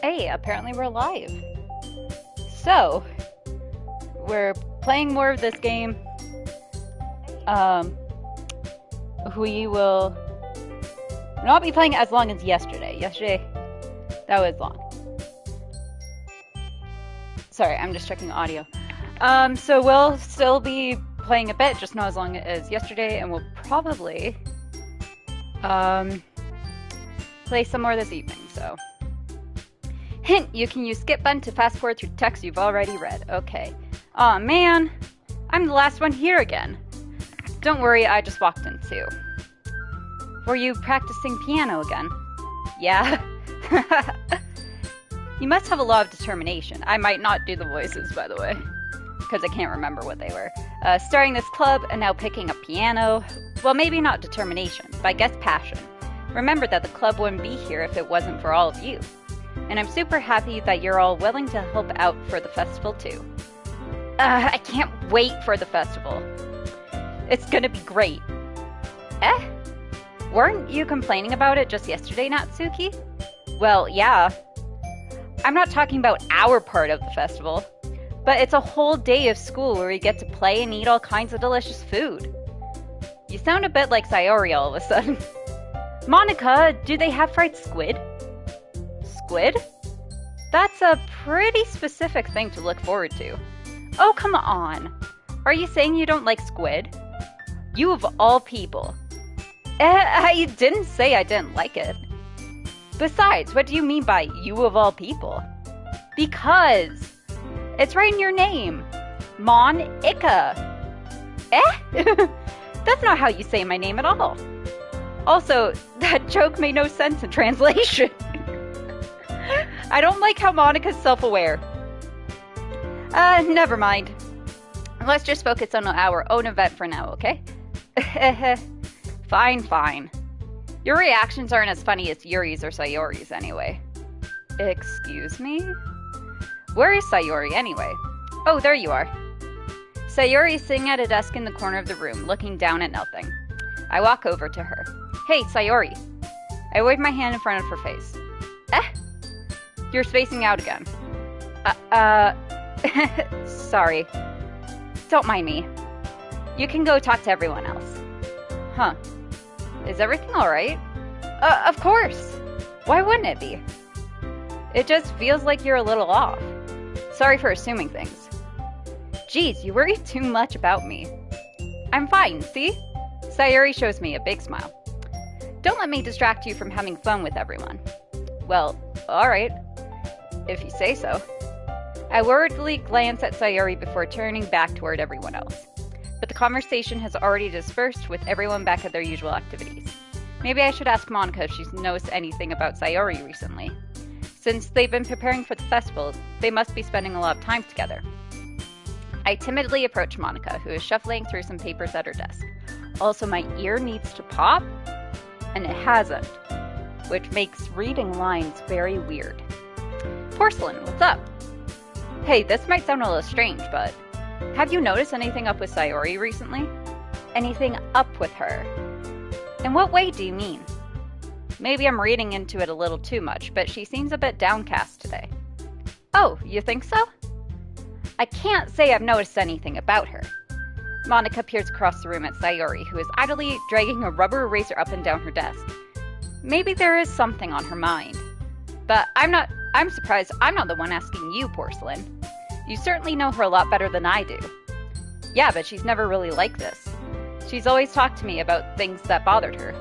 Hey, apparently we're live. So, we're playing more of this game. We will not be playing as long as yesterday. Yesterday, that was long. Sorry, I'm just checking audio. So we'll still be playing a bit, just not as long as yesterday, and we'll probably play some more this evening, so. Hint, you can use skip button to fast forward through text you've already read. Okay. Aw, man. I'm the last one here again. Don't worry, I just walked in too. Were you practicing piano again? Yeah. You must have a lot of determination. I might not do the voices, by the way, because I can't remember what they were. Starting this club and now picking up piano. Well, maybe not determination, but I guess passion. Remember that the club wouldn't be here if it wasn't for all of you. And I'm super happy that you're all willing to help out for the festival too. I can't wait for the festival. It's gonna be great. Eh? Weren't you complaining about it just yesterday, Natsuki? Well, yeah. I'm not talking about our part of the festival, but it's a whole day of school where we get to play and eat all kinds of delicious food. You sound a bit like Sayori all of a sudden. Monica, do they have fried squid? Squid? That's a pretty specific thing to look forward to. Oh, come on. Are you saying you don't like squid? You of all people. I didn't say I didn't like it. Besides, what do you mean by you of all people? Because it's right in your name. Monica. Eh? That's not how you say my name at all. Also, that joke made no sense in translation. I don't like how Monica's self-aware. Never mind. Let's just focus on our own event for now, okay? Fine, fine. Your reactions aren't as funny as Yuri's or Sayori's anyway. Excuse me? Where is Sayori anyway? Oh, there you are. Sayori is sitting at a desk in the corner of the room, looking down at nothing. I walk over to her. Hey, Sayori. I wave my hand in front of her face. Eh? You're spacing out again. Sorry. Don't mind me. You can go talk to everyone else. Huh. Is everything alright? Of course. Why wouldn't it be? It just feels like you're a little off. Sorry for assuming things. Geez, you worry too much about me. I'm fine, see? Sayori shows me a big smile. Don't let me distract you from having fun with everyone. Well, alright. If you say so. I worriedly glance at Sayori before turning back toward everyone else. But the conversation has already dispersed with everyone back at their usual activities. Maybe I should ask Monica if she's noticed anything about Sayori recently. Since they've been preparing for the festival, they must be spending a lot of time together. I timidly approach Monica, who is shuffling through some papers at her desk. Also, my ear needs to pop, and it hasn't, which makes reading lines very weird. Porcelain, what's up? Hey, this might sound a little strange, but have you noticed anything up with Sayori recently? Anything up with her? In what way do you mean? Maybe I'm reading into it a little too much, but she seems a bit downcast today. Oh, you think so? I can't say I've noticed anything about her. Monica peers across the room at Sayori, who is idly dragging a rubber eraser up and down her desk. Maybe there is something on her mind. But I'm surprised I'm not the one asking you, Porcelain. You certainly know her a lot better than I do. Yeah, but she's never really like this. She's always talked to me about things that bothered her.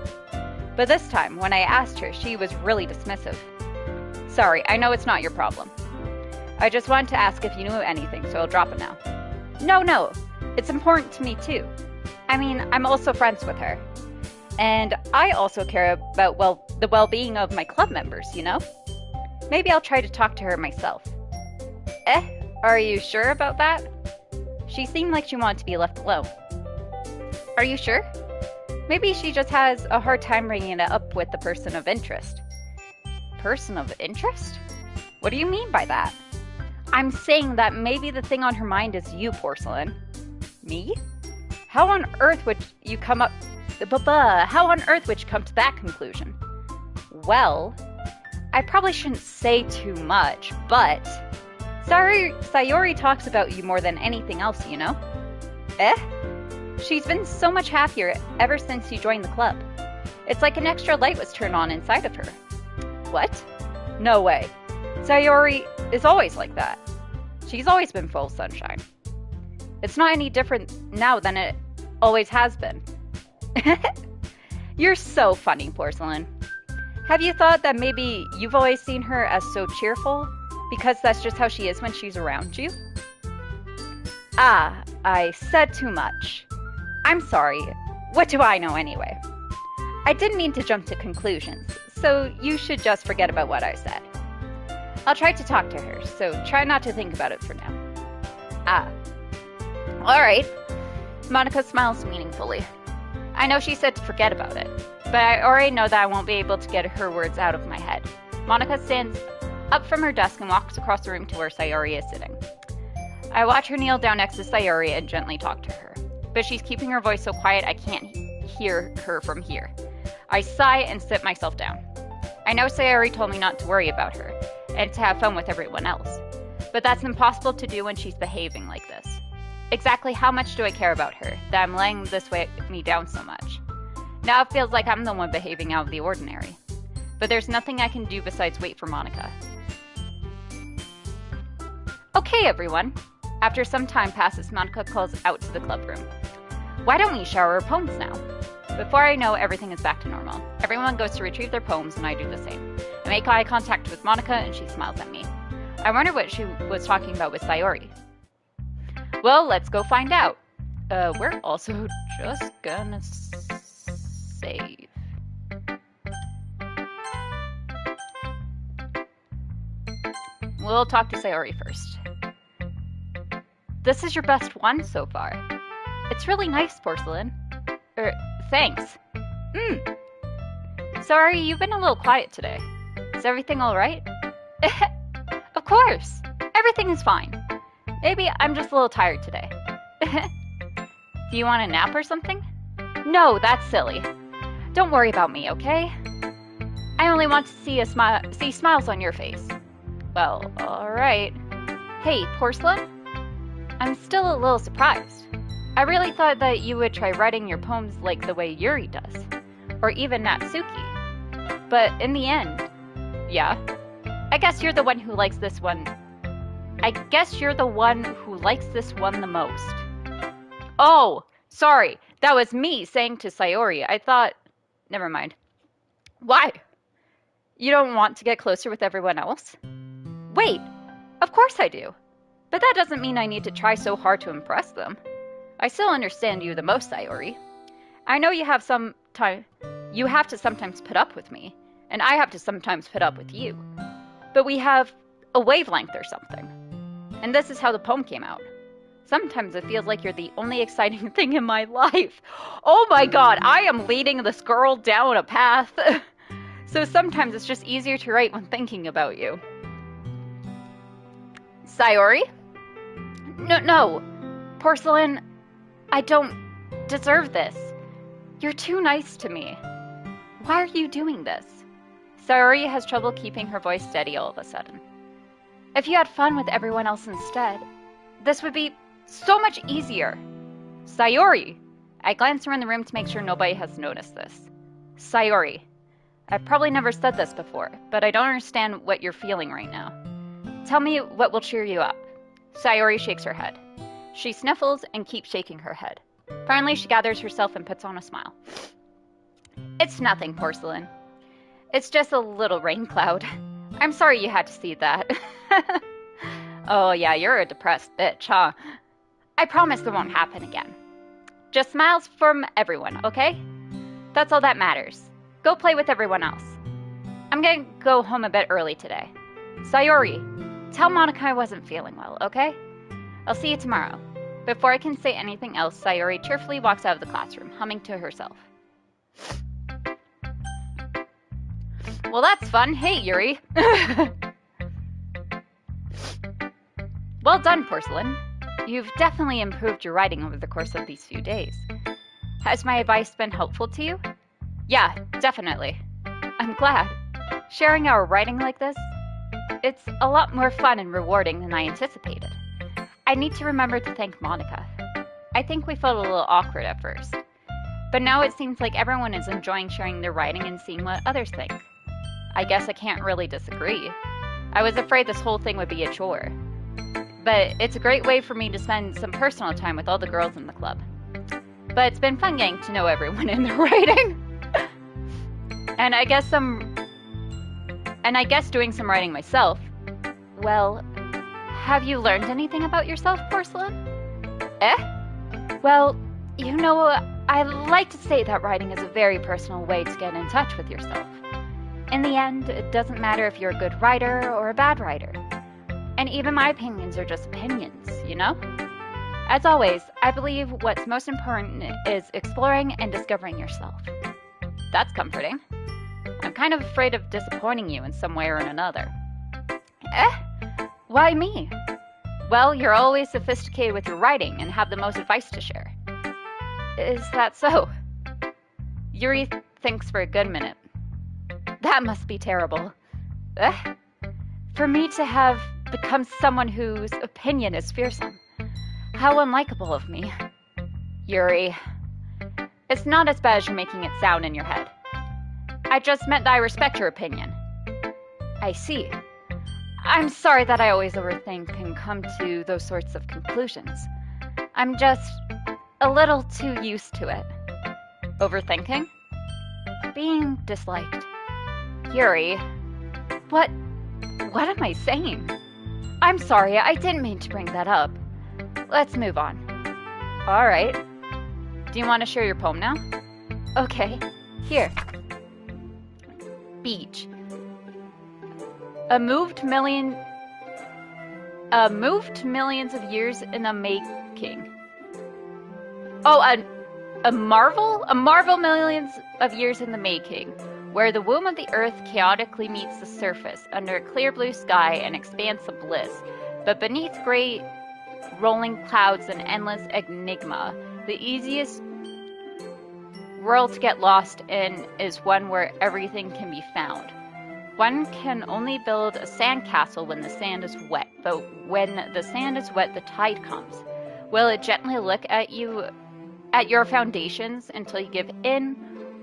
But this time, when I asked her, she was really dismissive. Sorry, I know it's not your problem. I just wanted to ask if you knew anything, so I'll drop it now. No, it's important to me too. I mean, I'm also friends with her. And I also care about, well, the well-being of my club members, you know? Maybe I'll try to talk to her myself. Eh? Are you sure about that? She seemed like she wanted to be left alone. Are you sure? Maybe she just has a hard time bringing it up with the person of interest. Person of interest? What do you mean by that? I'm saying that maybe the thing on her mind is you, Porcelain. Me? How on earth would you come up... How on earth would you come to that conclusion? Well, I probably shouldn't say too much, but Sayori talks about you more than anything else, you know? Eh? She's been so much happier ever since you joined the club. It's like an extra light was turned on inside of her. What? No way. Sayori is always like that. She's always been full of sunshine. It's not any different now than it always has been. You're so funny, Porcelain. Have you thought that maybe you've always seen her as so cheerful because that's just how she is when she's around you? Ah, I said too much. I'm sorry. What do I know anyway? I didn't mean to jump to conclusions, so you should just forget about what I said. I'll try to talk to her, so try not to think about it for now. Ah. Alright. Monica smiles meaningfully. I know she said to forget about it, but I already know that I won't be able to get her words out of my head. Monica stands up from her desk and walks across the room to where Sayori is sitting. I watch her kneel down next to Sayori and gently talk to her, but she's keeping her voice so quiet I can't hear her from here. I sigh and sit myself down. I know Sayori told me not to worry about her, and to have fun with everyone else, but that's impossible to do when she's behaving like this. Exactly how much do I care about her, that I'm letting this weigh me down so much? Now it feels like I'm the one behaving out of the ordinary. But there's nothing I can do besides wait for Monica. Okay, everyone. After some time passes, Monica calls out to the club room. Why don't we shower our poems now? Before I know, everything is back to normal. Everyone goes to retrieve their poems, and I do the same. I make eye contact with Monica, and she smiles at me. I wonder what she was talking about with Sayori. Well, let's go find out. We're also just gonna save. We'll talk to Sayori first. This is your best one so far. It's really nice, Porcelain. Thanks. Sorry, you've been a little quiet today. Is everything alright? Of course. Everything is fine. Maybe I'm just a little tired today. Do you want a nap or something? No, that's silly. Don't worry about me, okay? I only want to see smiles on your face. Well, alright. Hey, Porcelain? I'm still a little surprised. I really thought that you would try writing your poems like the way Yuri does. Or even Natsuki. But in the end, yeah. I guess you're the one who likes this one. I guess you're the one who likes this one the most. Oh, sorry. That was me saying to Sayori. I thought... Never mind. Why? You don't want to get closer with everyone else? Wait, of course I do. But that doesn't mean I need to try so hard to impress them. I still understand you the most, Sayori. I know you have to sometimes put up with me, and I have to sometimes put up with you. But we have a wavelength or something. And this is how the poem came out. Sometimes it feels like you're the only exciting thing in my life. Oh my god, I am leading this girl down a path. So sometimes it's just easier to write when thinking about you. Sayori? No. Porcelain, I don't deserve this. You're too nice to me. Why are you doing this? Sayori has trouble keeping her voice steady all of a sudden. If you had fun with everyone else instead, this would be so much easier. Sayori! I glance around the room to make sure nobody has noticed this. Sayori. I've probably never said this before, but I don't understand what you're feeling right now. Tell me what will cheer you up. Sayori shakes her head. She sniffles and keeps shaking her head. Finally, she gathers herself and puts on a smile. It's nothing, Porcelain. It's just a little rain cloud. I'm sorry you had to see that. Oh yeah, you're a depressed bitch, huh? I promise it won't happen again. Just smiles from everyone, okay? That's all that matters. Go play with everyone else. I'm gonna go home a bit early today. Sayori, tell Monica I wasn't feeling well, okay? I'll see you tomorrow. Before I can say anything else, Sayori cheerfully walks out of the classroom, humming to herself. Well, that's fun. Hey, Yuri. Well done, Porcelain. You've definitely improved your writing over the course of these few days. Has my advice been helpful to you? Yeah, definitely. I'm glad. Sharing our writing like this, it's a lot more fun and rewarding than I anticipated. I need to remember to thank Monica. I think we felt a little awkward at first, but now it seems like everyone is enjoying sharing their writing and seeing what others think. I guess I can't really disagree. I was afraid this whole thing would be a chore, but it's a great way for me to spend some personal time with all the girls in the club. But it's been fun getting to know everyone in their writing. And I guess doing some writing myself. Well, have you learned anything about yourself, Porcelain? Well, you know, I like to say that writing is a very personal way to get in touch with yourself. In the end, it doesn't matter if you're a good writer or a bad writer. And even my opinions are just opinions, you know? As always, I believe what's most important is exploring and discovering yourself. That's comforting. I'm kind of afraid of disappointing you in some way or in another. Why me? Well, you're always sophisticated with your writing and have the most advice to share. Is that so? Yuri thinks for a good minute. That must be terrible. For me to have become someone whose opinion is fearsome. How unlikable of me. Yuri, it's not as bad as you're making it sound in your head. I just meant that I respect your opinion. I see. I'm sorry that I always overthink and come to those sorts of conclusions. I'm just a little too used to it. Overthinking? Being disliked. Yuri, what am I saying? I'm sorry, I didn't mean to bring that up. Let's move on. Alright. Do you want to share your poem now? Okay, here. Beach. A moved millions of years in the making. Oh, a marvel millions of years in the making, where the womb of the earth chaotically meets the surface under a clear blue sky and expanse of bliss, but beneath great rolling clouds and endless enigma, the easiest world to get lost in is one where everything can be found. One can only build a sandcastle when the sand is wet, but when the sand is wet, the tide comes. Will it gently look at you, at your foundations until you give in,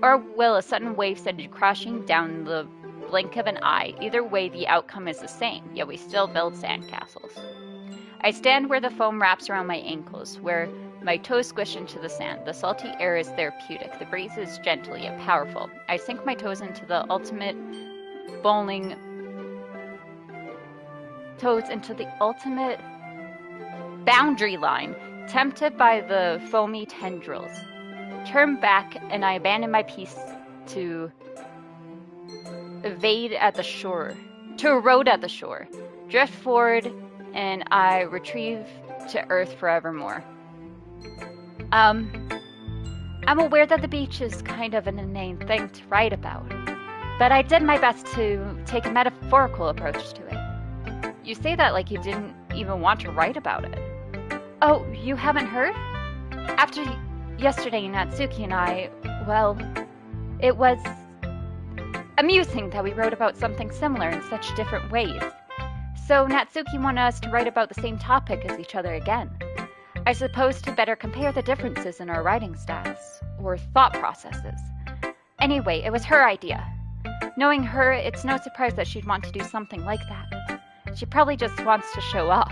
or will a sudden wave send you crashing down in the blink of an eye? Either way, the outcome is the same, yet we still build sandcastles. I stand where the foam wraps around my ankles, where my toes squish into the sand. The salty air is therapeutic. The breeze is gentle yet powerful. I sink my toes into the ultimate boundary line, tempted by the foamy tendrils. Turn back, and I abandon my peace to erode at the shore. Drift forward, and I retrieve to earth forevermore. I'm aware that the beach is kind of an inane thing to write about, but I did my best to take a metaphorical approach to it. You say that like you didn't even want to write about it. Oh, you haven't heard? After yesterday, Natsuki and I, well, it was amusing that we wrote about something similar in such different ways. So Natsuki wanted us to write about the same topic as each other again. I suppose to better compare the differences in our writing styles, or thought processes. Anyway, it was her idea. Knowing her, it's no surprise that she'd want to do something like that. She probably just wants to show off.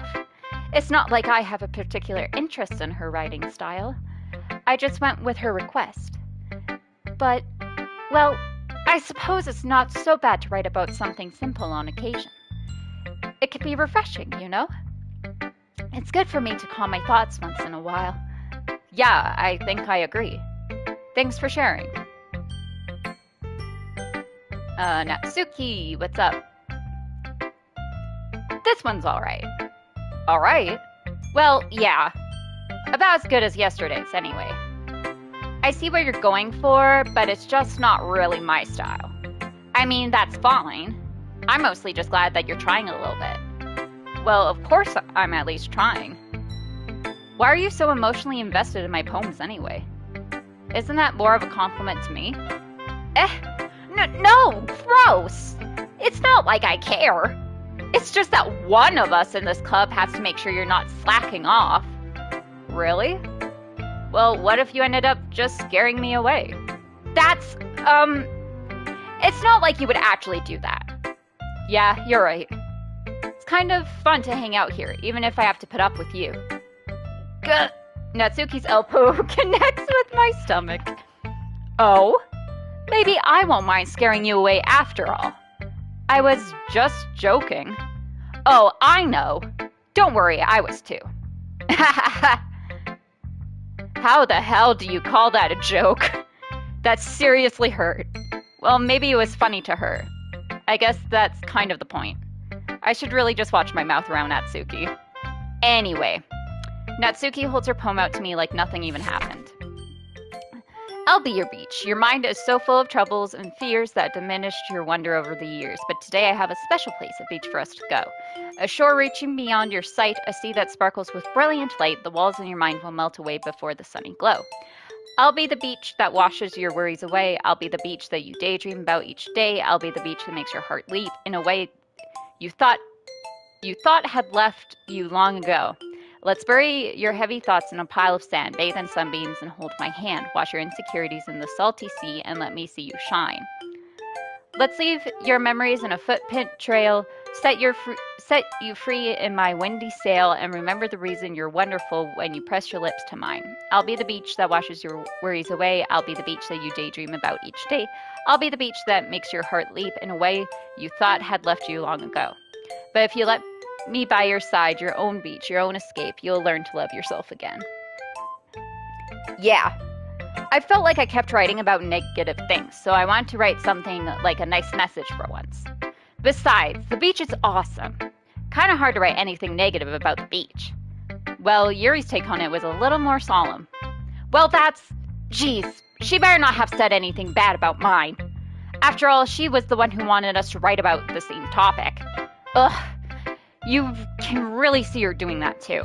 It's not like I have a particular interest in her writing style. I just went with her request. But, well, I suppose it's not so bad to write about something simple on occasion. It can be refreshing, you know? It's good for me to calm my thoughts once in a while. Yeah, I think I agree. Thanks for sharing. Natsuki, what's up? This one's alright. Alright? Well, yeah. About as good as yesterday's, anyway. I see what you're going for, but it's just not really my style. I mean, that's fine. I'm mostly just glad that you're trying a little bit. Well, of course I'm at least trying. Why are you so emotionally invested in my poems anyway? Isn't that more of a compliment to me? No, gross! It's not like I care. It's just that one of us in this club has to make sure you're not slacking off. Really? Well, what if you ended up just scaring me away? That's, it's not like you would actually do that. Yeah, you're right. It's kind of fun to hang out here, even if I have to put up with you. Gah! Natsuki's elbow connects with my stomach. Oh? Maybe I won't mind scaring you away after all. I was just joking. Oh, I know. Don't worry, I was too. How the hell do you call that a joke? That seriously hurt. Well, maybe it was funny to her. I guess that's kind of the point. I should really just watch my mouth around Natsuki. Anyway, Natsuki holds her poem out to me like nothing even happened. I'll be your beach. Your mind is so full of troubles and fears that diminished your wonder over the years. But today I have a special place, a beach for us to go. A shore reaching beyond your sight, a sea that sparkles with brilliant light. The walls in your mind will melt away before the sunny glow. I'll be the beach that washes your worries away. I'll be the beach that you daydream about each day. I'll be the beach that makes your heart leap in a way you thought had left you long ago. Let's bury your heavy thoughts in a pile of sand, bathe in sunbeams, and hold my hand. Wash your insecurities in the salty sea, and let me see you shine. Let's leave your memories in a footprint trail, set you free in my windy sail, and remember the reason you're wonderful when you press your lips to mine. I'll be the beach that washes your worries away. I'll be the beach that you daydream about each day. I'll be the beach that makes your heart leap in a way you thought had left you long ago. But if you let me by your side, your own beach, your own escape, you'll learn to love yourself again. Yeah. I felt like I kept writing about negative things, so I wanted to write something like a nice message for once. Besides, the beach is awesome. Kind of hard to write anything negative about the beach. Well, Yuri's take on it was a little more solemn. Well, geez, she better not have said anything bad about mine. After all, she was the one who wanted us to write about the same topic. Ugh. You can really see her doing that too.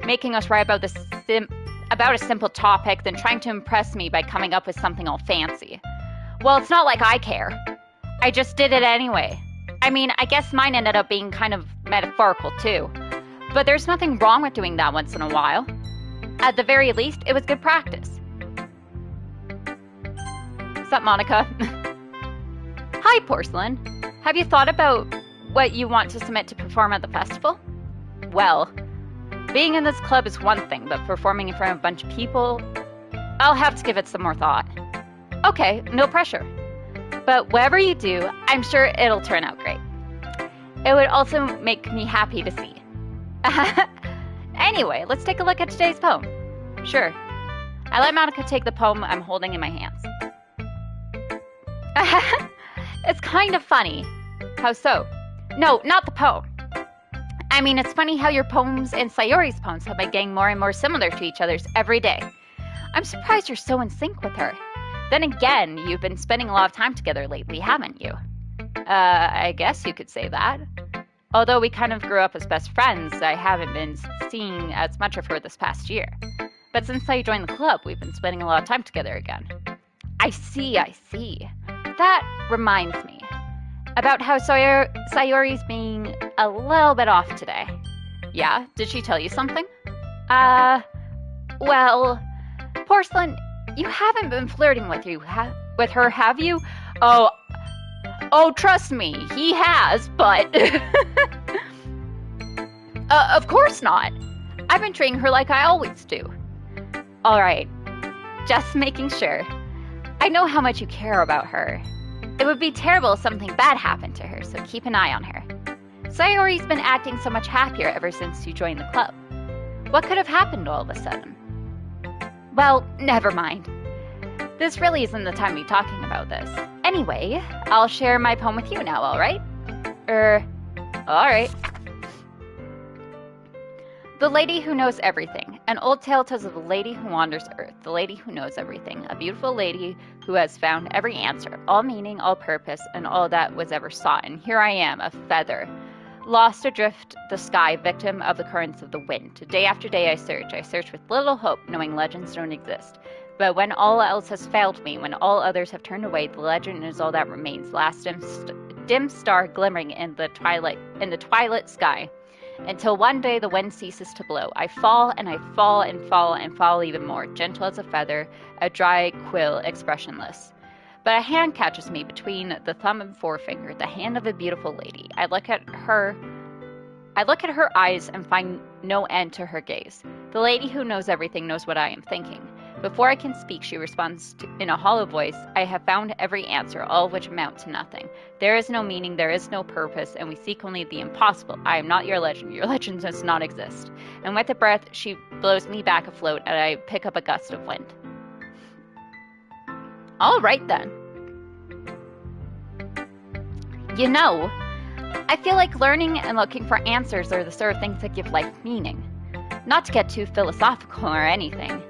Making us write about about a simple topic, then trying to impress me by coming up with something all fancy. Well, it's not like I care. I just did it anyway. I mean, I guess mine ended up being kind of metaphorical too. But there's nothing wrong with doing that once in a while. At the very least, it was good practice. What's up, Monica? Hi, Porcelain. Have you thought about what you want to submit to perform at the festival? Well, being in this club is one thing, but performing in front of a bunch of people, I'll have to give it some more thought. Okay, no pressure. But whatever you do, I'm sure it'll turn out great. It would also make me happy to see. Anyway, let's take a look at today's poem. Sure. I let Monica take the poem I'm holding in my hands. It's kind of funny. How so? No, not the poem. I mean, it's funny how your poems and Sayori's poems have been getting more and more similar to each other's every day. I'm surprised you're so in sync with her. Then again, you've been spending a lot of time together lately, haven't you? I guess you could say that. Although we kind of grew up as best friends, I haven't been seeing as much of her this past year. But since I joined the club, we've been spending a lot of time together again. I see. That reminds me. About how Sayori's being a little bit off today. Yeah? Did she tell you something? Well, Porcelain, you haven't been flirting with her, have you? Oh, trust me, he has, but... of course not. I've been treating her like I always do. Alright, just making sure. I know how much you care about her. It would be terrible if something bad happened to her, so keep an eye on her. Sayori's been acting so much happier ever since you joined the club. What could have happened all of a sudden? Well, never mind. This really isn't the time to be talking about this. Anyway, I'll share my poem with you now, alright? Alright. The Lady Who Knows Everything. An old tale tells of a lady who wanders earth, the lady who knows everything, a beautiful lady who has found every answer, all meaning, all purpose, and all that was ever sought. And here I am, a feather, lost adrift the sky, victim of the currents of the wind. Day after day I search with little hope, knowing legends don't exist. But when all else has failed me, when all others have turned away, the legend is all that remains, last and dim star glimmering in the twilight sky, until one day the wind ceases to blow. I fall and I fall and fall and fall even more, gentle as a feather, a dry quill, expressionless. But a hand catches me between the thumb and forefinger, the hand of a beautiful lady. I look at her eyes and find no end to her gaze. The lady who knows everything knows what I am thinking. Before I can speak, she responds in a hollow voice, I have found every answer, all of which amount to nothing. There is no meaning, there is no purpose, and we seek only the impossible. I am not your legend does not exist. And with a breath, she blows me back afloat, and I pick up a gust of wind. All right then. You know, I feel like learning and looking for answers are the sort of things that give life meaning. Not to get too philosophical or anything,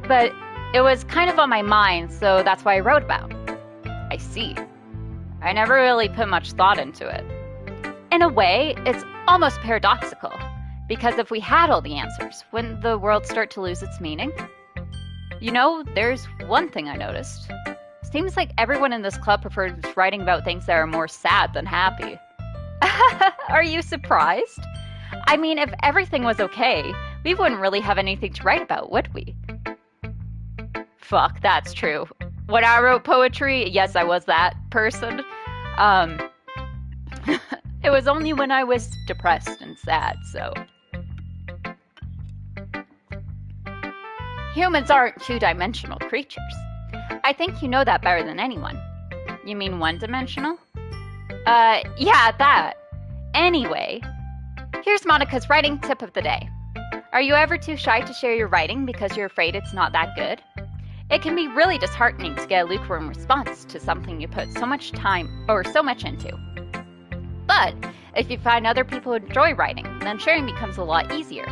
but it was kind of on my mind, so that's why I wrote about it. I see. I never really put much thought into it. In a way, it's almost paradoxical, because if we had all the answers, wouldn't the world start to lose its meaning? You know, there's one thing I noticed. Seems like everyone in this club prefers writing about things that are more sad than happy. Are you surprised? I mean, if everything was okay, we wouldn't really have anything to write about, would we? Fuck, that's true. When I wrote poetry, yes, I was that person. It was only when I was depressed and sad, so. Humans aren't two-dimensional creatures. I think you know that better than anyone. You mean one-dimensional? Yeah, that. Anyway, here's Monica's writing tip of the day. Are you ever too shy to share your writing because you're afraid it's not that good? It can be really disheartening to get a lukewarm response to something you put so much time or so much into. But if you find other people enjoy writing, then sharing becomes a lot easier.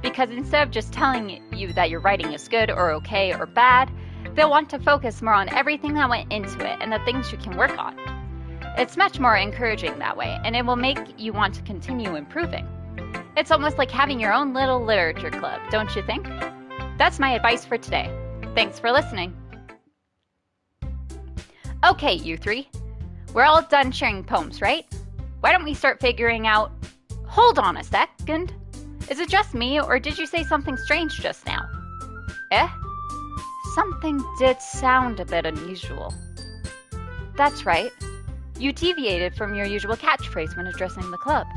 Because instead of just telling you that your writing is good or okay or bad, they'll want to focus more on everything that went into it and the things you can work on. It's much more encouraging that way, and it will make you want to continue improving. It's almost like having your own little literature club, don't you think? That's my advice for today. Thanks for listening. Okay, you three. We're all done sharing poems, right? Why don't we start figuring out... Hold on a second. Is it just me, or did you say something strange just now? Eh? Something did sound a bit unusual. That's right. You deviated from your usual catchphrase when addressing the club.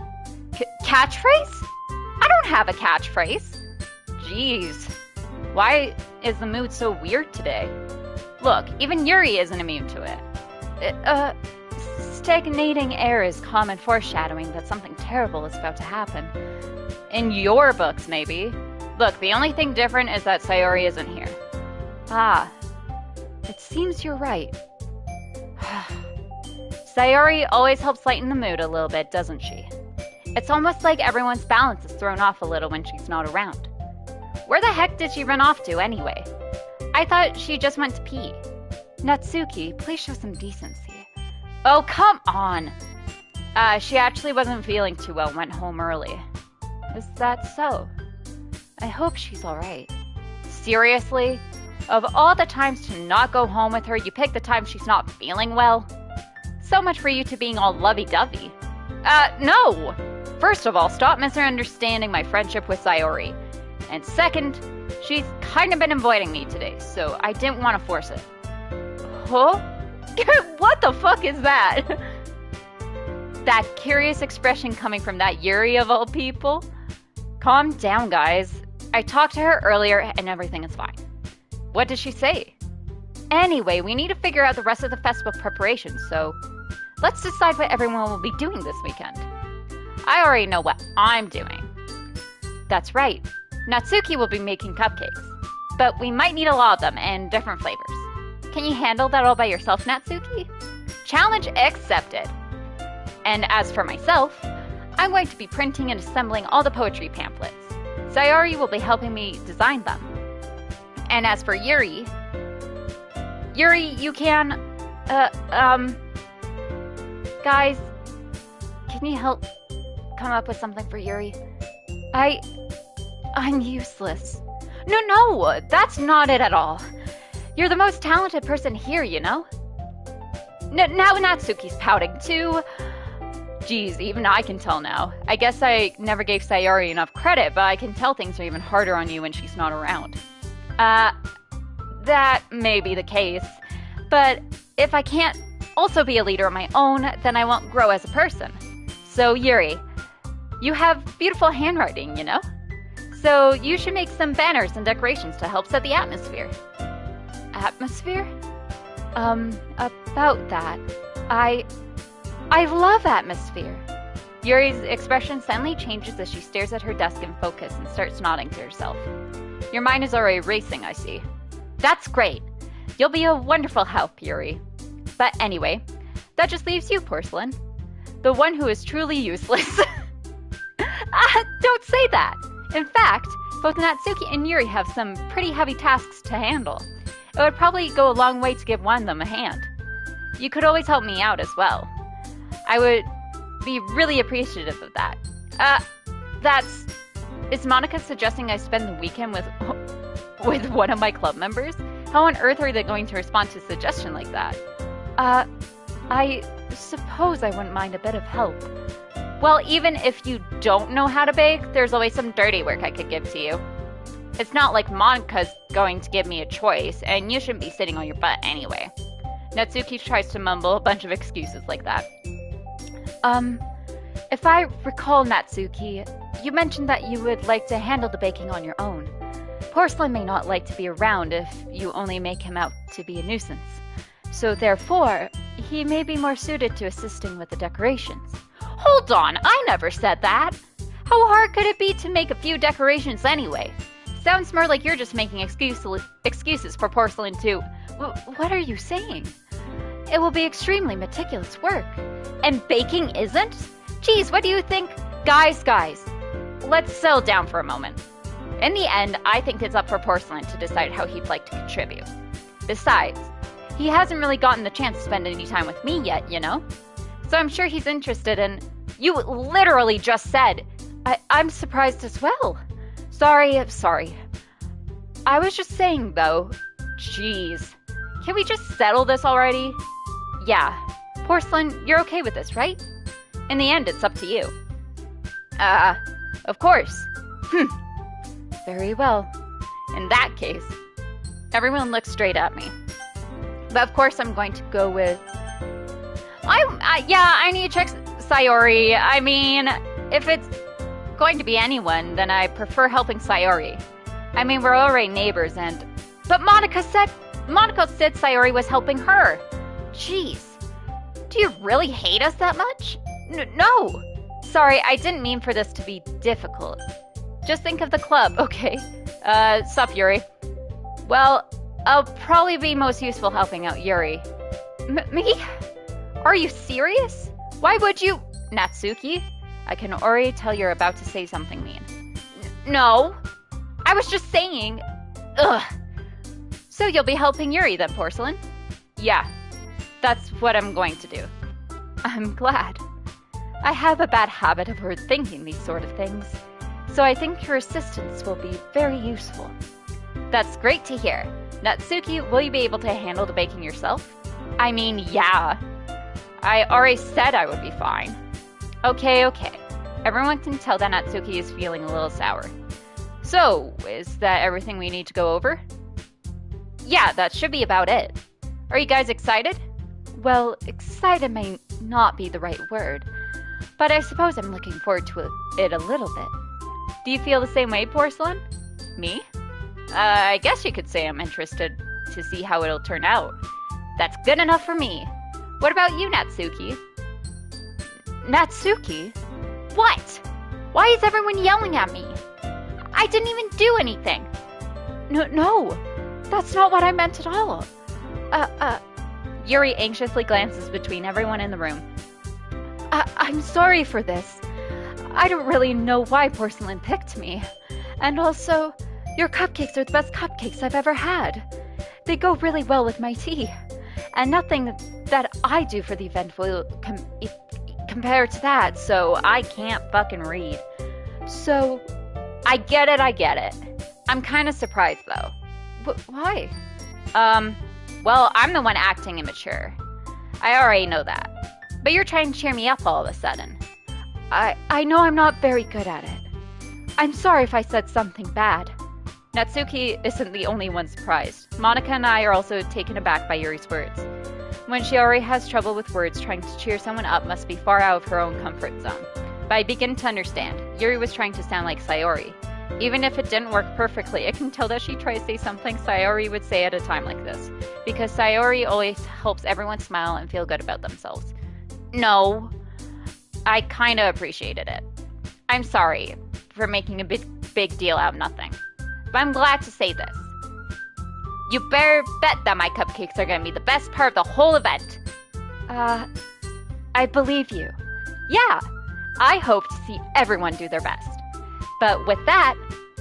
Catchphrase? I don't have a catchphrase. Jeez. Why is the mood so weird today? Look, even Yuri isn't immune to it. Stagnating air is common foreshadowing that something terrible is about to happen. In your books, maybe. Look, the only thing different is that Sayori isn't here. Ah, it seems you're right. Sayori always helps lighten the mood a little bit, doesn't she? It's almost like everyone's balance is thrown off a little when she's not around. Where the heck did she run off to, anyway? I thought she just went to pee. Natsuki, please show some decency. Oh, come on! She actually wasn't feeling too well, went home early. Is that so? I hope she's alright. Seriously? Of all the times to not go home with her, you pick the time she's not feeling well? So much for you two being all lovey-dovey. No! First of all, stop misunderstanding my friendship with Sayori. And second, she's kind of been avoiding me today, so I didn't want to force it. Huh? What the fuck is that? That curious expression coming from that Yuri of all people? Calm down, guys. I talked to her earlier and everything is fine. What did she say? Anyway, we need to figure out the rest of the festival preparations, so let's decide what everyone will be doing this weekend. I already know what I'm doing. That's right. Natsuki will be making cupcakes, but we might need a lot of them and different flavors. Can you handle that all by yourself, Natsuki? Challenge accepted. And as for myself, I'm going to be printing and assembling all the poetry pamphlets. Sayori will be helping me design them. And as for Yuri, you can, guys, can you help come up with something for Yuri? I'm useless. No, that's not it at all. You're the most talented person here, you know? Now Natsuki's pouting too. Geez, even I can tell now. I guess I never gave Sayori enough credit, but I can tell things are even harder on you when she's not around. That may be the case, but if I can't also be a leader of my own, then I won't grow as a person. So, Yuri, you have beautiful handwriting, you know? So you should make some banners and decorations to help set the atmosphere. Atmosphere? About that. I love atmosphere. Yuri's expression suddenly changes as she stares at her desk in focus and starts nodding to herself. Your mind is already racing, I see. That's great. You'll be a wonderful help, Yuri. But anyway, that just leaves you, Porcelain. The one who is truly useless. Don't say that. In fact, both Natsuki and Yuri have some pretty heavy tasks to handle. It would probably go a long way to give one of them a hand. You could always help me out as well. I would be really appreciative of that. Is Monica suggesting I spend the weekend with one of my club members? How on earth are they going to respond to a suggestion like that? I suppose I wouldn't mind a bit of help. Well, even if you don't know how to bake, there's always some dirty work I could give to you. It's not like Monica's going to give me a choice, and you shouldn't be sitting on your butt anyway. Natsuki tries to mumble a bunch of excuses like that. If I recall, Natsuki, you mentioned that you would like to handle the baking on your own. Porcelain may not like to be around if you only make him out to be a nuisance. So therefore, he may be more suited to assisting with the decorations. Hold on, I never said that! How hard could it be to make a few decorations anyway? Sounds more like you're just making excuses for Porcelain to... What are you saying? It will be extremely meticulous work. And baking isn't? Geez, what do you think? Guys, let's settle down for a moment. In the end, I think it's up for Porcelain to decide how he'd like to contribute. Besides, he hasn't really gotten the chance to spend any time with me yet, you know? So I'm sure he's interested in... You literally just said... I'm surprised as well. Sorry. I was just saying, though... Jeez. Can we just settle this already? Yeah. Porcelain, you're okay with this, right? In the end, it's up to you. Of course. Very well. In that case, everyone looks straight at me. But of course I'm going to go with... I need to check Sayori. I mean, if it's going to be anyone, then I prefer helping Sayori. I mean, we're already neighbors and... But Monica said Sayori was helping her. Jeez. Do you really hate us that much? No. Sorry, I didn't mean for this to be difficult. Just think of the club, okay? Sup, Yuri? Well, I'll probably be most useful helping out Yuri. Me? Are you serious? Why would you... Natsuki? I can already tell you're about to say something mean. No. I was just saying... Ugh. So you'll be helping Yuri then, Porcelain? Yeah. That's what I'm going to do. I'm glad. I have a bad habit of overthinking these sort of things, so I think your assistance will be very useful. That's great to hear. Natsuki, will you be able to handle the baking yourself? I mean, yeah. I already said I would be fine. Okay. Everyone can tell that Natsuki is feeling a little sour. So, is that everything we need to go over? Yeah, that should be about it. Are you guys excited? Well, excited may not be the right word, but I suppose I'm looking forward to it a little bit. Do you feel the same way, Porcelain? Me? I guess you could say I'm interested to see how it'll turn out. That's good enough for me. What about you, Natsuki? Natsuki? What? Why is everyone yelling at me? I didn't even do anything. No, that's not what I meant at all. Yuri anxiously glances between everyone in the room. I'm sorry for this. I don't really know why Porcelain picked me. And also, your cupcakes are the best cupcakes I've ever had. They go really well with my tea. And nothing that I do for the event will compare to that, so I can't fucking read. So, I get it. I'm kind of surprised, though. Why? Well, I'm the one acting immature. I already know that. But you're trying to cheer me up all of a sudden. I know I'm not very good at it. I'm sorry if I said something bad. Natsuki isn't the only one surprised. Monika and I are also taken aback by Yuri's words. When she already has trouble with words, trying to cheer someone up must be far out of her own comfort zone. But I begin to understand. Yuri was trying to sound like Sayori. Even if it didn't work perfectly, I can tell that she tries to say something Sayori would say at a time like this. Because Sayori always helps everyone smile and feel good about themselves. No, I kinda appreciated it. I'm sorry for making a big deal out of nothing. But I'm glad to say this. You better bet that my cupcakes are gonna be the best part of the whole event. I believe you. Yeah, I hope to see everyone do their best. But with that,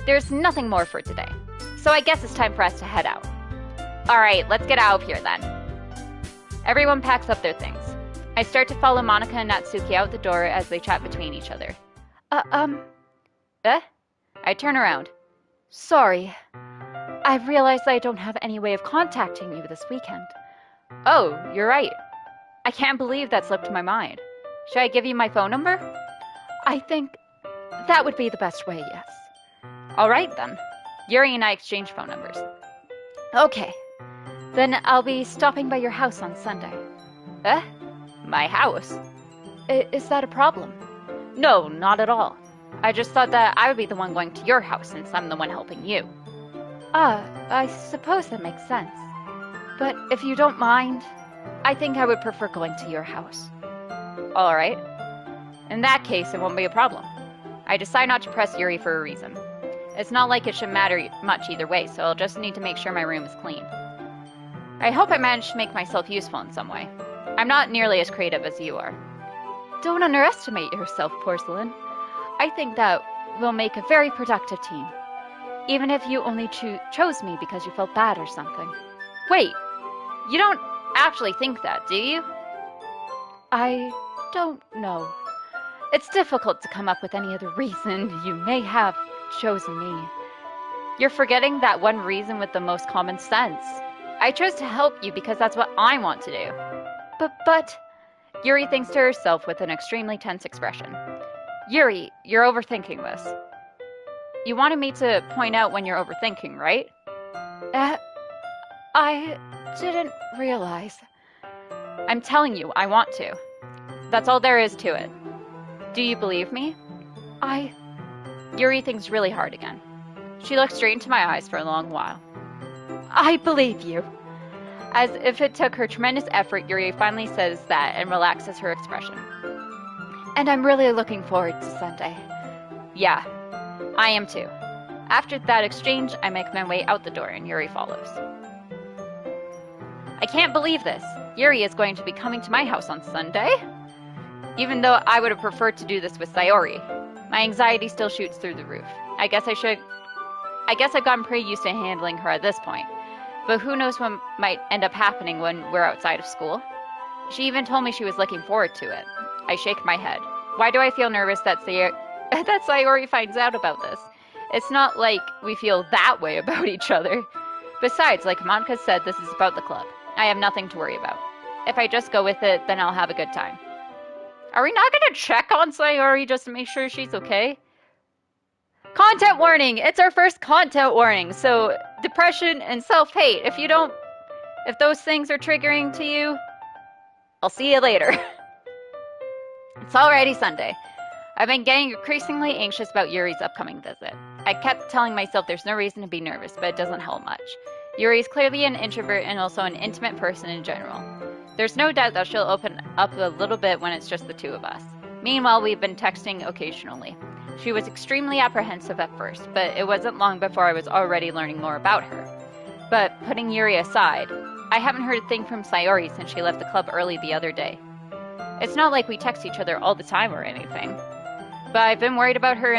there's nothing more for today. So I guess it's time for us to head out. Alright, let's get out of here then. Everyone packs up their things. I start to follow Monika and Natsuki out the door as they chat between each other. I turn around. Sorry. I've realized I don't have any way of contacting you this weekend. Oh, you're right. I can't believe that slipped my mind. Should I give you my phone number? I think that would be the best way, yes. Alright then. Yuri and I exchange phone numbers. Okay. Then I'll be stopping by your house on Sunday. My house? Is that a problem? No, not at all. I just thought that I would be the one going to your house since I'm the one helping you. I suppose that makes sense. But if you don't mind, I think I would prefer going to your house. Alright. In that case, it won't be a problem. I decide not to press Yuri for a reason. It's not like it should matter much either way, so I'll just need to make sure my room is clean. I hope I managed to make myself useful in some way. I'm not nearly as creative as you are. Don't underestimate yourself, Porcelain. I think that we'll make a very productive team. Even if you only chose me because you felt bad or something. Wait, you don't actually think that, do you? I don't know. It's difficult to come up with any other reason you may have chosen me. You're forgetting that one reason with the most common sense. I chose to help you because that's what I want to do. But... Yuri thinks to herself with an extremely tense expression. Yuri, you're overthinking this. You wanted me to point out when you're overthinking, right? I didn't realize. I'm telling you, I want to. That's all there is to it. Do you believe me? Yuri thinks really hard again. She looks straight into my eyes for a long while. I believe you. As if it took her tremendous effort, Yuri finally says that and relaxes her expression. And I'm really looking forward to Sunday. Yeah, I am too. After that exchange, I make my way out the door and Yuri follows. I can't believe this. Yuri is going to be coming to my house on Sunday? Even though I would have preferred to do this with Sayori, my anxiety still shoots through the roof. I guess I've gotten pretty used to handling her at this point. But who knows what might end up happening when we're outside of school? She even told me she was looking forward to it. I shake my head. Why do I feel nervous that Sayori finds out about this? It's not like we feel that way about each other. Besides, like Monika said, this is about the club. I have nothing to worry about. If I just go with it, then I'll have a good time. Are we not going to check on Sayori just to make sure she's okay? Content warning! It's our first content warning, so depression and self-hate. If those things are triggering to you, I'll see you later. It's already Sunday. I've been getting increasingly anxious about Yuri's upcoming visit. I kept telling myself there's no reason to be nervous, but it doesn't help much. Yuri is clearly an introvert and also an intimate person in general. There's no doubt that she'll open up a little bit when it's just the two of us. Meanwhile, we've been texting occasionally. She was extremely apprehensive at first, but it wasn't long before I was already learning more about her. But putting Yuri aside, I haven't heard a thing from Sayori since she left the club early the other day. It's not like we text each other all the time or anything. But I've been worried about her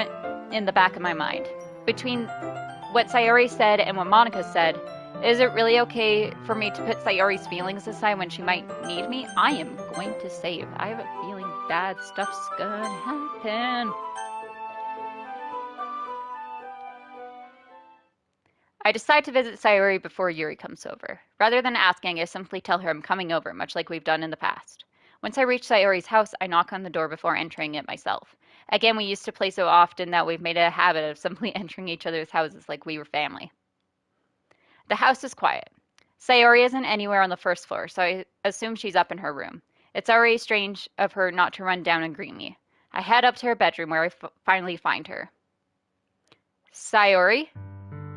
in the back of my mind. Between what Sayori said and what Monika said, is it really okay for me to put Sayori's feelings aside when she might need me? I am going to save. I have a feeling bad stuff's gonna happen. I decide to visit Sayori before Yuri comes over. Rather than asking, I simply tell her I'm coming over, much like we've done in the past. Once I reach Sayori's house, I knock on the door before entering it myself. Again, we used to play so often that we've made it a habit of simply entering each other's houses like we were family. The house is quiet. Sayori isn't anywhere on the first floor, so I assume she's up in her room. It's already strange of her not to run down and greet me. I head up to her bedroom where I finally find her. Sayori?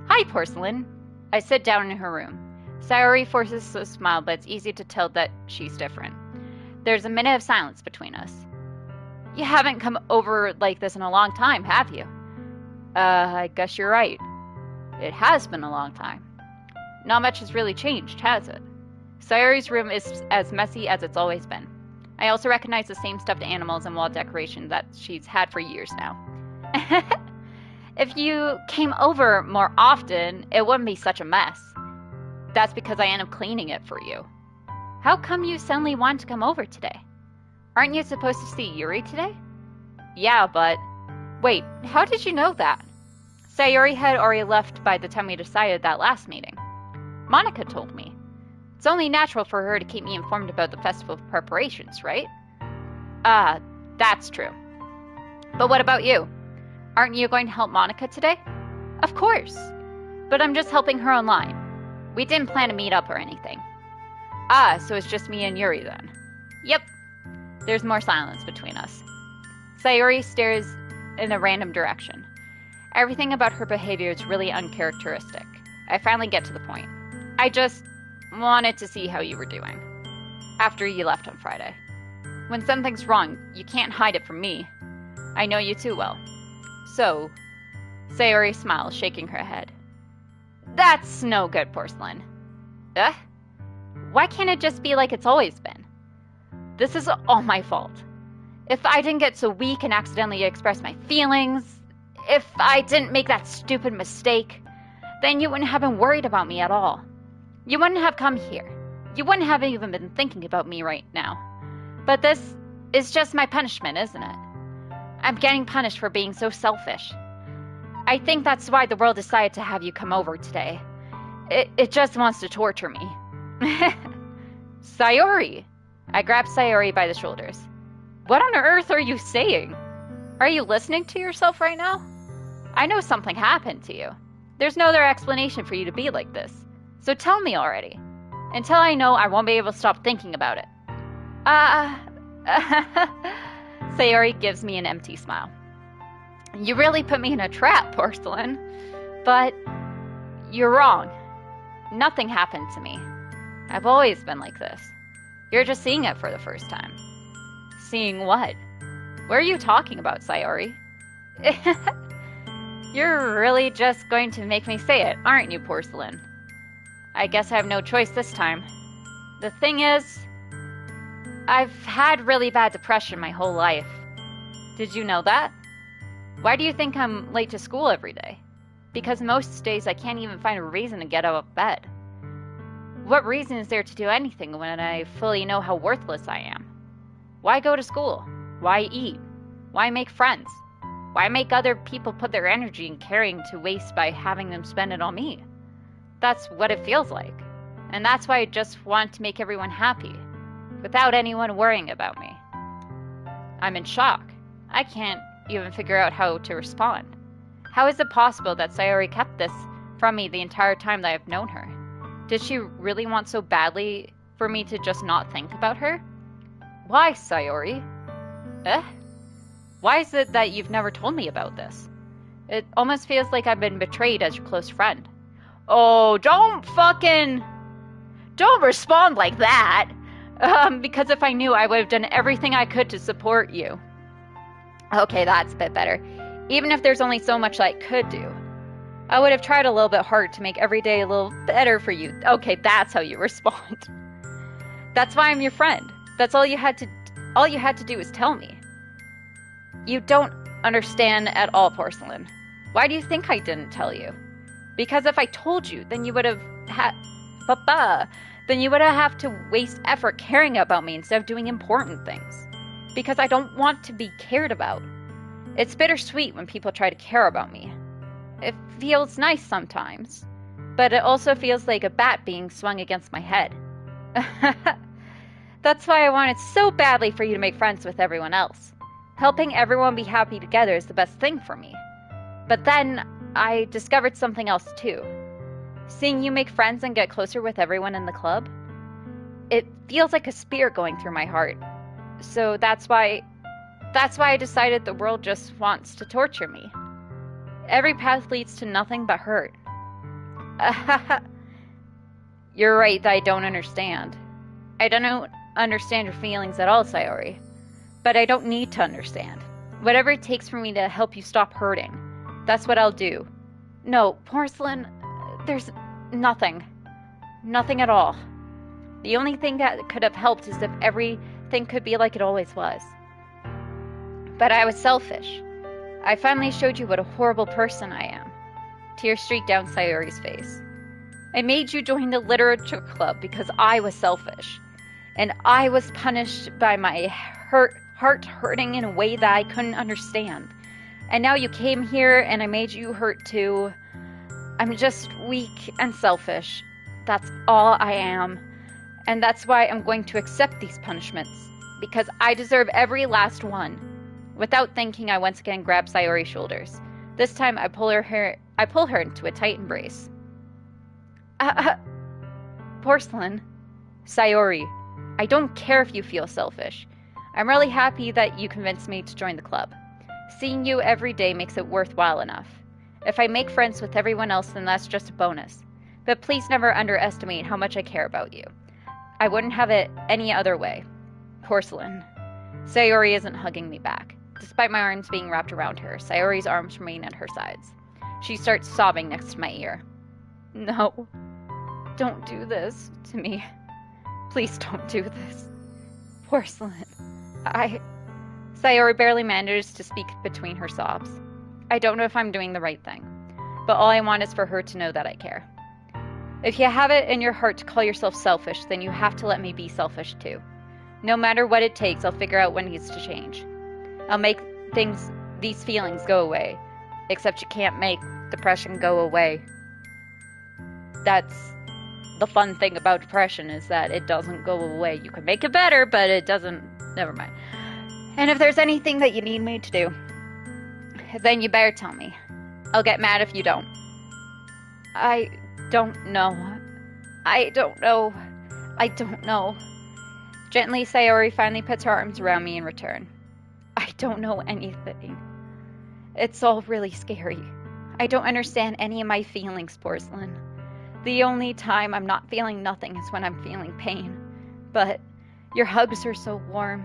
Hi, Porcelain. I sit down in her room. Sayori forces a smile, but it's easy to tell that she's different. There's a minute of silence between us. You haven't come over like this in a long time, have you? I guess you're right. It has been a long time. Not much has really changed, has it? Sayori's room is as messy as it's always been. I also recognize the same stuffed animals and wall decoration that she's had for years now. If you came over more often, it wouldn't be such a mess. That's because I end up cleaning it for you. How come you suddenly want to come over today? Aren't you supposed to see Yuri today? Yeah, but... Wait, how did you know that? Sayori had already left by the time we decided that last meeting. Monica told me. It's only natural for her to keep me informed about the festival preparations, right? That's true. But what about you? Aren't you going to help Monica today? Of course. But I'm just helping her online. We didn't plan to meet up or anything. So it's just me and Yuri then. Yep. There's more silence between us. Sayori stares in a random direction. Everything about her behavior is really uncharacteristic. I finally get to the point. I just wanted to see how you were doing. After you left on Friday. When something's wrong, you can't hide it from me. I know you too well. So, Sayori smiles, shaking her head. That's no good, Porcelain. Why can't it just be like it's always been? This is all my fault. If I didn't get so weak and accidentally express my feelings, if I didn't make that stupid mistake, then you wouldn't have been worried about me at all. You wouldn't have come here. You wouldn't have even been thinking about me right now. But this is just my punishment, isn't it? I'm getting punished for being so selfish. I think that's why the world decided to have you come over today. It just wants to torture me. Sayori! I grab Sayori by the shoulders. What on earth are you saying? Are you listening to yourself right now? I know something happened to you. There's no other explanation for you to be like this. So tell me already. Until I know, I won't be able to stop thinking about it. Sayori gives me an empty smile. You really put me in a trap, Porcelain. But you're wrong. Nothing happened to me. I've always been like this. You're just seeing it for the first time. Seeing what? What are you talking about, Sayori? You're really just going to make me say it, aren't you, Porcelain? I guess I have no choice this time. The thing is, I've had really bad depression my whole life. Did you know that? Why do you think I'm late to school every day? Because most days I can't even find a reason to get out of bed. What reason is there to do anything when I fully know how worthless I am? Why go to school? Why eat? Why make friends? Why make other people put their energy and caring to waste by having them spend it on me? That's what it feels like. And that's why I just want to make everyone happy, without anyone worrying about me. I'm in shock. I can't even figure out how to respond. How is it possible that Sayori kept this from me the entire time that I've known her? Did she really want so badly for me to just not think about her? Why, Sayori? Why is it that you've never told me about this? It almost feels like I've been betrayed as your close friend. Oh, don't respond like that! Because if I knew, I would have done everything I could to support you. Okay, that's a bit better. Even if there's only so much I could do. I would have tried a little bit hard to make every day a little better for you. Okay, that's how you respond. That's why I'm your friend. That's all you had to do was tell me. You don't understand at all, Porcelain. Why do you think I didn't tell you? Because if I told you, then you would have have to waste effort caring about me instead of doing important things. Because I don't want to be cared about. It's bittersweet when people try to care about me. It feels nice sometimes. but it also feels like a bat being swung against my head. That's why I wanted so badly for you to make friends with everyone else. Helping everyone be happy together is the best thing for me. But then I discovered something else too. Seeing you make friends and get closer with everyone in the club, it feels like a spear going through my heart. So that's why I decided the world just wants to torture me. Every path leads to nothing but hurt. You're right that I don't understand. I don't understand your feelings at all, Sayori. But I don't need to understand. Whatever it takes for me to help you stop hurting, that's what I'll do. No, Porcelain, there's nothing. Nothing at all. The only thing that could have helped is if everything could be like it always was. But I was selfish. I finally showed you what a horrible person I am. Tears streaked down Sayori's face. I made you join the literature club because I was selfish. And I was punished by my heart hurting in a way that I couldn't understand. And now you came here and I made you hurt too. I'm just weak and selfish. That's all I am. And that's why I'm going to accept these punishments. Because I deserve every last one. Without thinking, I once again grab Sayori's shoulders. This time I pull her into a tight embrace. Porcelain. Sayori, I don't care if you feel selfish. I'm really happy that you convinced me to join the club. Seeing you every day makes it worthwhile enough. If I make friends with everyone else, then that's just a bonus. But please never underestimate how much I care about you. I wouldn't have it any other way. Porcelain. Sayori isn't hugging me back. Despite my arms being wrapped around her, Sayori's arms remain at her sides. She starts sobbing next to my ear. No. Don't do this to me. Please don't do this. Porcelain. Sayori barely manages to speak between her sobs. I don't know if I'm doing the right thing, but all I want is for her to know that I care. If you have it in your heart to call yourself selfish, then you have to let me be selfish too. No matter what it takes, I'll figure out what needs to change. I'll make these feelings go away. Except you can't make depression go away. That's the fun thing about depression, is that it doesn't go away. You can make it better, but it doesn't. Never mind. And if there's anything that you need me to do, then you better tell me. I'll get mad if you don't. I don't know. Gently, Sayori finally puts her arms around me in return. I don't know anything. It's all really scary. I don't understand any of my feelings, Porcelain. The only time I'm not feeling nothing is when I'm feeling pain. But your hugs are so warm,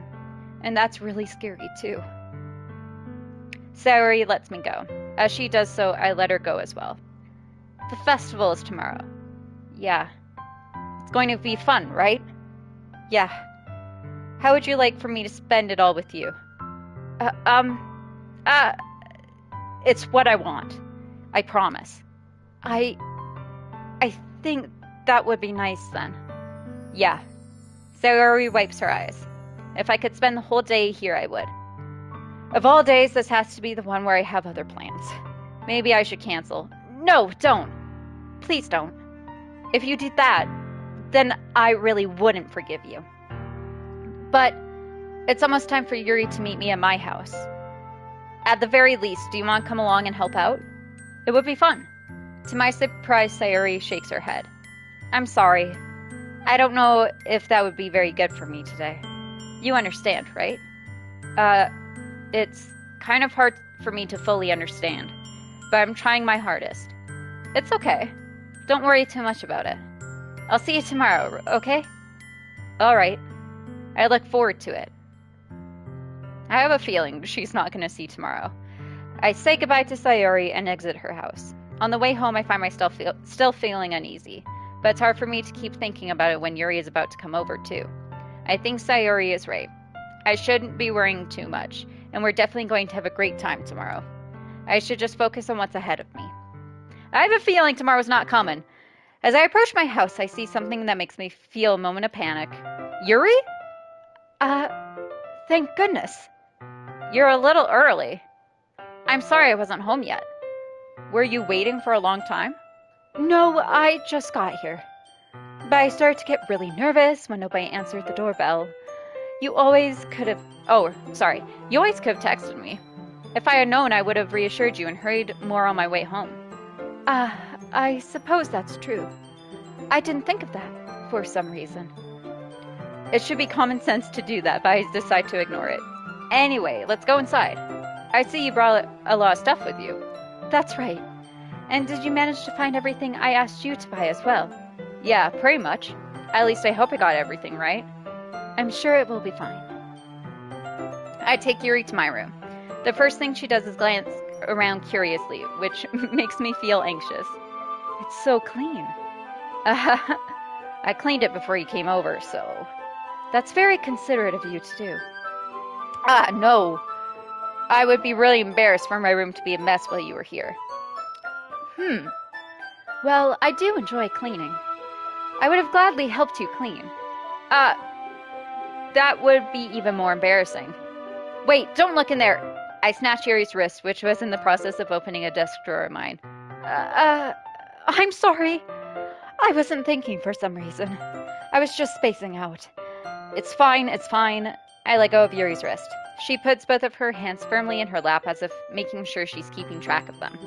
and that's really scary too. Sayori lets me go. As she does so, I let her go as well. The festival is tomorrow. Yeah. It's going to be fun, right? Yeah. How would you like for me to spend it all with you? It's what I want. I promise. I think that would be nice then. Yeah. Sayori wipes her eyes. If I could spend the whole day here, I would. Of all days, this has to be the one where I have other plans. Maybe I should cancel. No, don't. Please don't. If you did that, then I really wouldn't forgive you. But it's almost time for Yuri to meet me at my house. At the very least, do you want to come along and help out? It would be fun. To my surprise, Sayori shakes her head. I'm sorry. I don't know if that would be very good for me today. You understand, right? It's kind of hard for me to fully understand, but I'm trying my hardest. It's okay. Don't worry too much about it. I'll see you tomorrow, okay? Alright. I look forward to it. I have a feeling she's not going to see tomorrow. I say goodbye to Sayori and exit her house. On the way home, I find myself still feeling uneasy, but it's hard for me to keep thinking about it when Yuri is about to come over, too. I think Sayori is right. I shouldn't be worrying too much, and we're definitely going to have a great time tomorrow. I should just focus on what's ahead of me. I have a feeling tomorrow's not coming. As I approach my house, I see something that makes me feel a moment of panic. Yuri? Thank goodness. You're a little early. I'm sorry I wasn't home yet. Were you waiting for a long time? No, I just got here. But I started to get really nervous when nobody answered the doorbell. You always could have... Oh, sorry. You always could have texted me. If I had known, I would have reassured you and hurried more on my way home. I suppose that's true. I didn't think of that, for some reason. It should be common sense to do that, but I decide to ignore it. Anyway, let's go inside. I see you brought a lot of stuff with you. That's right. And did you manage to find everything I asked you to buy as well? Yeah, pretty much. At least I hope I got everything right. I'm sure it will be fine. I take Yuri to my room. The first thing she does is glance around curiously, which makes me feel anxious. It's so clean. I cleaned it before you came over, so... That's very considerate of you to do. No. I would be really embarrassed for my room to be a mess while you were here. Well, I do enjoy cleaning. I would have gladly helped you clean. That would be even more embarrassing. Wait, don't look in there! I snatched Yuri's wrist, which was in the process of opening a desk drawer of mine. I'm sorry. I wasn't thinking for some reason. I was just spacing out. It's fine, it's fine. I let go of Yuri's wrist. She puts both of her hands firmly in her lap as if making sure she's keeping track of them.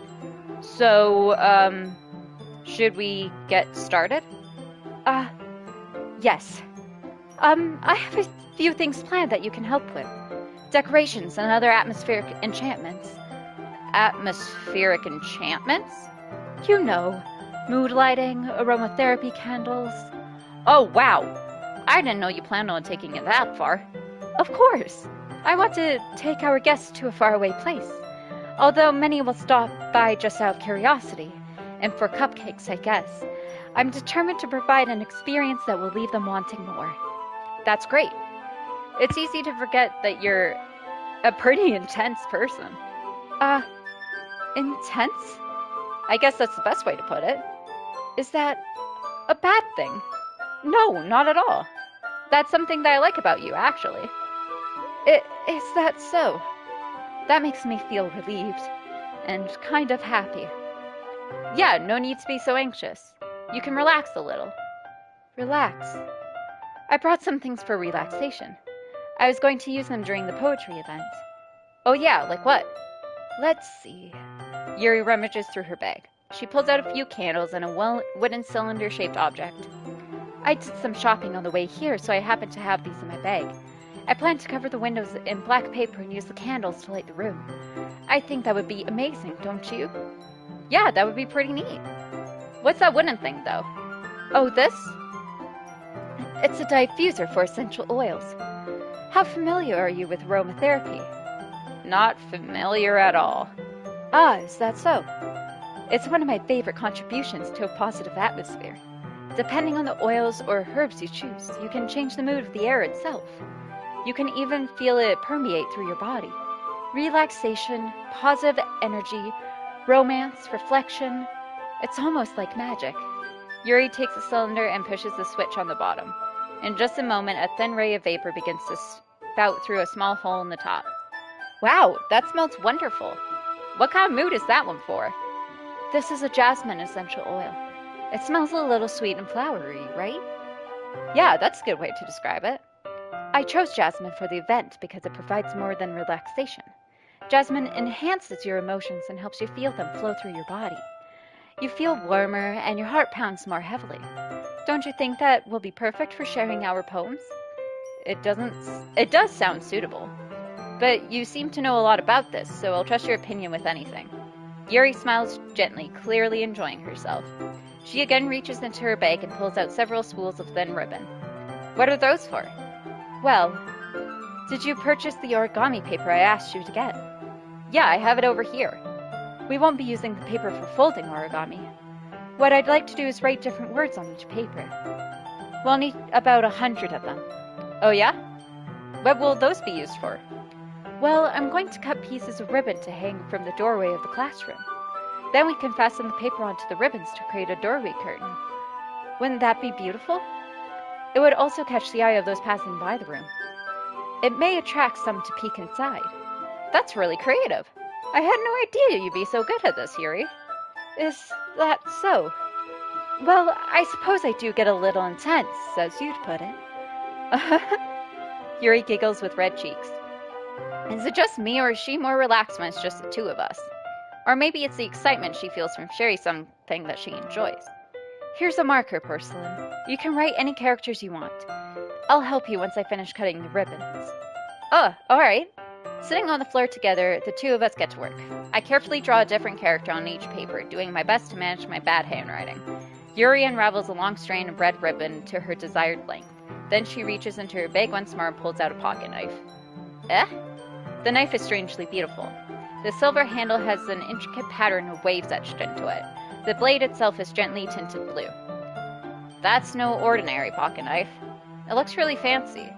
So, should we get started? Yes. I have a few things planned that you can help with. Decorations and other atmospheric enchantments. Atmospheric enchantments? You know, mood lighting, aromatherapy candles. Oh, wow! I didn't know you planned on taking it that far. Of course! I want to take our guests to a faraway place. Although many will stop by just out of curiosity, and for cupcakes, I guess. I'm determined to provide an experience that will leave them wanting more. That's great. It's easy to forget that you're a pretty intense person. Intense? I guess that's the best way to put it. Is that a bad thing? No, not at all. That's something that I like about you, actually. Is that so? That makes me feel relieved and kind of happy. Yeah, no need to be so anxious. You can relax a little. Relax. I brought some things for relaxation. I was going to use them during the poetry event. Oh yeah, like what? Let's see. Yuri rummages through her bag. She pulls out a few candles and a wooden cylinder-shaped object. I did some shopping on the way here, so I happen to have these in my bag. I plan to cover the windows in black paper and use the candles to light the room. I think that would be amazing, don't you? Yeah, that would be pretty neat. What's that wooden thing, though? Oh, this? It's a diffuser for essential oils. How familiar are you with aromatherapy? Not familiar at all. Is that so? It's one of my favorite contributions to a positive atmosphere. Depending on the oils or herbs you choose, you can change the mood of the air itself. You can even feel it permeate through your body. Relaxation, positive energy, romance, reflection. It's almost like magic. Yuri takes a cylinder and pushes the switch on the bottom. In just a moment, a thin ray of vapor begins to spout through a small hole in the top. Wow, that smells wonderful. What kind of mood is that one for? This is a jasmine essential oil. It smells a little sweet and flowery, right? Yeah, that's a good way to describe it. I chose jasmine for the event because it provides more than relaxation. Jasmine enhances your emotions and helps you feel them flow through your body. You feel warmer and your heart pounds more heavily. Don't you think that will be perfect for sharing our poems? It does sound suitable. But you seem to know a lot about this, so I'll trust your opinion with anything. Yuri smiles gently, clearly enjoying herself. She again reaches into her bag and pulls out several spools of thin ribbon. What are those for? Well, did you purchase the origami paper I asked you to get? Yeah, I have it over here. We won't be using the paper for folding origami. What I'd like to do is write different words on each paper. We'll need about 100 of them. Oh yeah? What will those be used for? Well, I'm going to cut pieces of ribbon to hang from the doorway of the classroom. Then we can fasten the paper onto the ribbons to create a doorway curtain. Wouldn't that be beautiful? It would also catch the eye of those passing by the room. It may attract some to peek inside. That's really creative. I had no idea you'd be so good at this, Yuri. Is that so? Well, I suppose I do get a little intense, as you'd put it. Yuri giggles with red cheeks. Is it just me, or is she more relaxed when it's just the two of us? Or maybe it's the excitement she feels from sharing something that she enjoys. Here's a marker, Porcelain. You can write any characters you want. I'll help you once I finish cutting the ribbons. Oh, alright. Sitting on the floor together, the two of us get to work. I carefully draw a different character on each paper, doing my best to manage my bad handwriting. Yuri unravels a long strand of red ribbon to her desired length. Then she reaches into her bag once more and pulls out a pocket knife. Eh? The knife is strangely beautiful. The silver handle has an intricate pattern of waves etched into it. The blade itself is gently tinted blue. That's no ordinary pocket knife. It looks really fancy.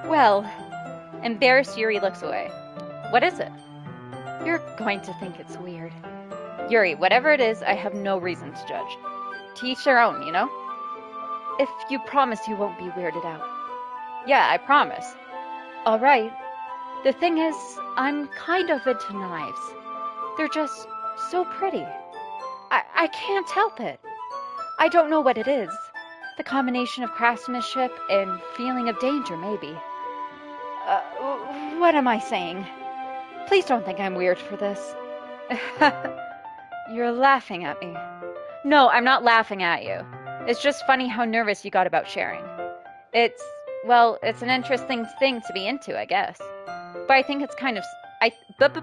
Well... Embarrassed, Yuri looks away. What is it? You're going to think it's weird. Yuri, whatever it is, I have no reason to judge. To each their own, you know? If you promise you won't be weirded out. Yeah, I promise. Alright. The thing is, I'm kind of into knives. They're just so pretty. I can't help it. I don't know what it is. The combination of craftsmanship and feeling of danger, maybe. What am I saying? Please don't think I'm weird for this. You're laughing at me. No, I'm not laughing at you. It's just funny how nervous you got about sharing. It's an interesting thing to be into, I guess. But I think it's kind of... But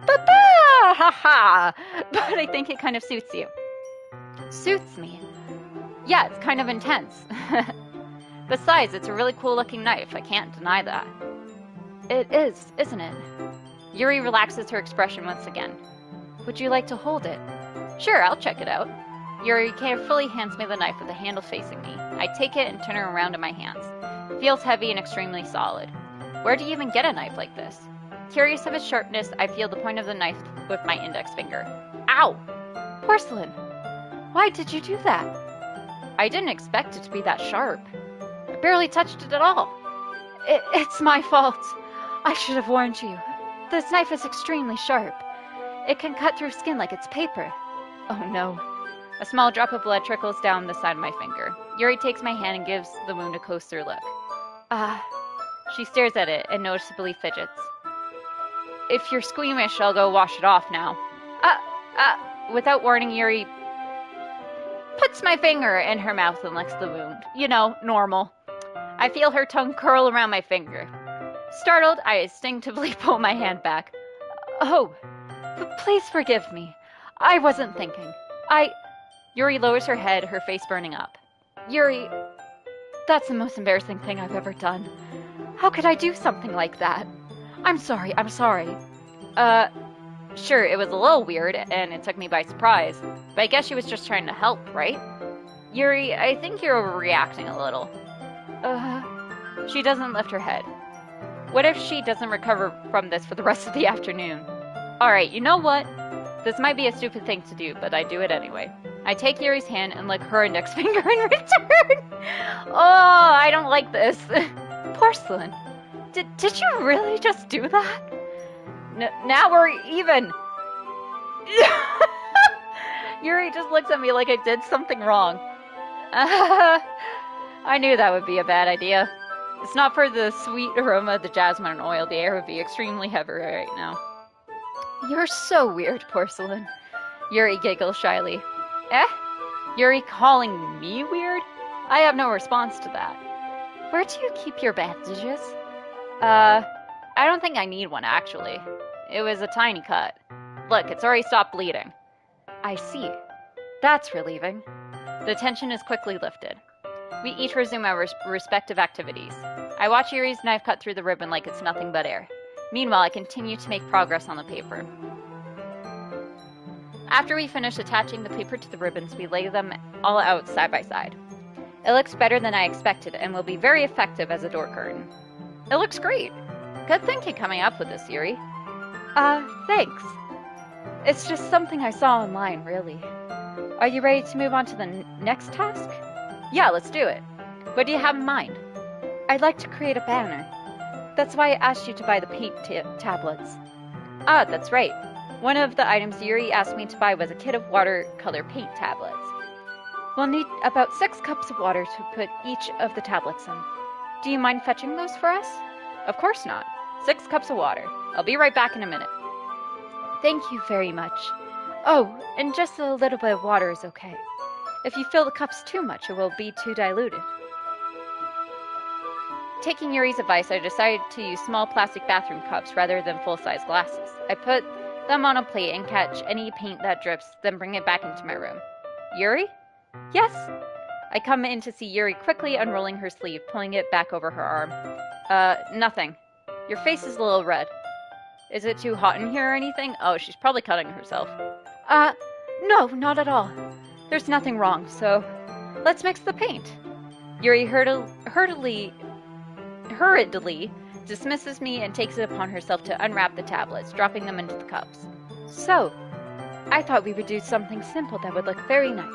I think it kind of suits you. Suits me? Yeah, it's kind of intense. Besides, it's a really cool-looking knife. I can't deny that. It is, isn't it? Yuri relaxes her expression once again. Would you like to hold it? Sure, I'll check it out. Yuri carefully hands me the knife with the handle facing me. I take it and turn it around in my hands. It feels heavy and extremely solid. Where do you even get a knife like this? Curious of its sharpness, I feel the point of the knife with my index finger. Ow! Porcelain! Why did you do that? I didn't expect it to be that sharp. I barely touched it at all. It's my fault. I should have warned you. This knife is extremely sharp. It can cut through skin like it's paper. Oh no. A small drop of blood trickles down the side of my finger. Yuri takes my hand and gives the wound a closer look. She stares at it and noticeably fidgets. If you're squeamish, I'll go wash it off now. Without warning, Yuri puts my finger in her mouth and licks the wound. You know, normal. I feel her tongue curl around my finger. Startled, I instinctively pull my hand back. Oh, please forgive me. I wasn't thinking. Yuri lowers her head, her face burning up. Yuri, that's the most embarrassing thing I've ever done. How could I do something like that? I'm sorry. Sure, it was a little weird, and it took me by surprise, but I guess she was just trying to help, right? Yuri, I think you're overreacting a little. She doesn't lift her head. What if she doesn't recover from this for the rest of the afternoon? Alright, you know what? This might be a stupid thing to do, but I do it anyway. I take Yuri's hand and lick her index finger in return. Oh, I don't like this. Porcelain, did you really just do that? Now we're even. Yuri just looks at me like I did something wrong. I knew that would be a bad idea. It's not for the sweet aroma of the jasmine oil, the air would be extremely heavy right now. You're so weird, Porcelain. Yuri giggles shyly. Eh? Yuri calling me weird? I have no response to that. Where do you keep your bandages? I don't think I need one, actually. It was a tiny cut. Look, it's already stopped bleeding. I see. That's relieving. The tension is quickly lifted. We each resume our respective activities. I watch Yuri's knife cut through the ribbon like it's nothing but air. Meanwhile, I continue to make progress on the paper. After we finish attaching the paper to the ribbons, we lay them all out side by side. It looks better than I expected and will be very effective as a door curtain. It looks great. Good thinking coming up with this, Yuri. Thanks. It's just something I saw online, really. Are you ready to move on to the next task? Yeah, let's do it. What do you have in mind? I'd like to create a banner. That's why I asked you to buy the paint tablets. Ah, that's right. One of the items Yuri asked me to buy was a kit of watercolor paint tablets. We'll need about 6 cups of water to put each of the tablets in. Do you mind fetching those for us? Of course not. 6 cups of water. I'll be right back in a minute. Thank you very much. Oh, and just a little bit of water is okay. If you fill the cups too much, it will be too diluted. Taking Yuri's advice, I decided to use small plastic bathroom cups rather than full-size glasses. I put them on a plate and catch any paint that drips, then bring it back into my room. Yuri? Yes? I come in to see Yuri quickly unrolling her sleeve, pulling it back over her arm. Nothing. Your face is a little red. Is it too hot in here or anything? Oh, she's probably cutting herself. No, not at all. There's nothing wrong, so let's mix the paint. Yuri hurriedly dismisses me and takes it upon herself to unwrap the tablets, dropping them into the cups. So, I thought we would do something simple that would look very nice.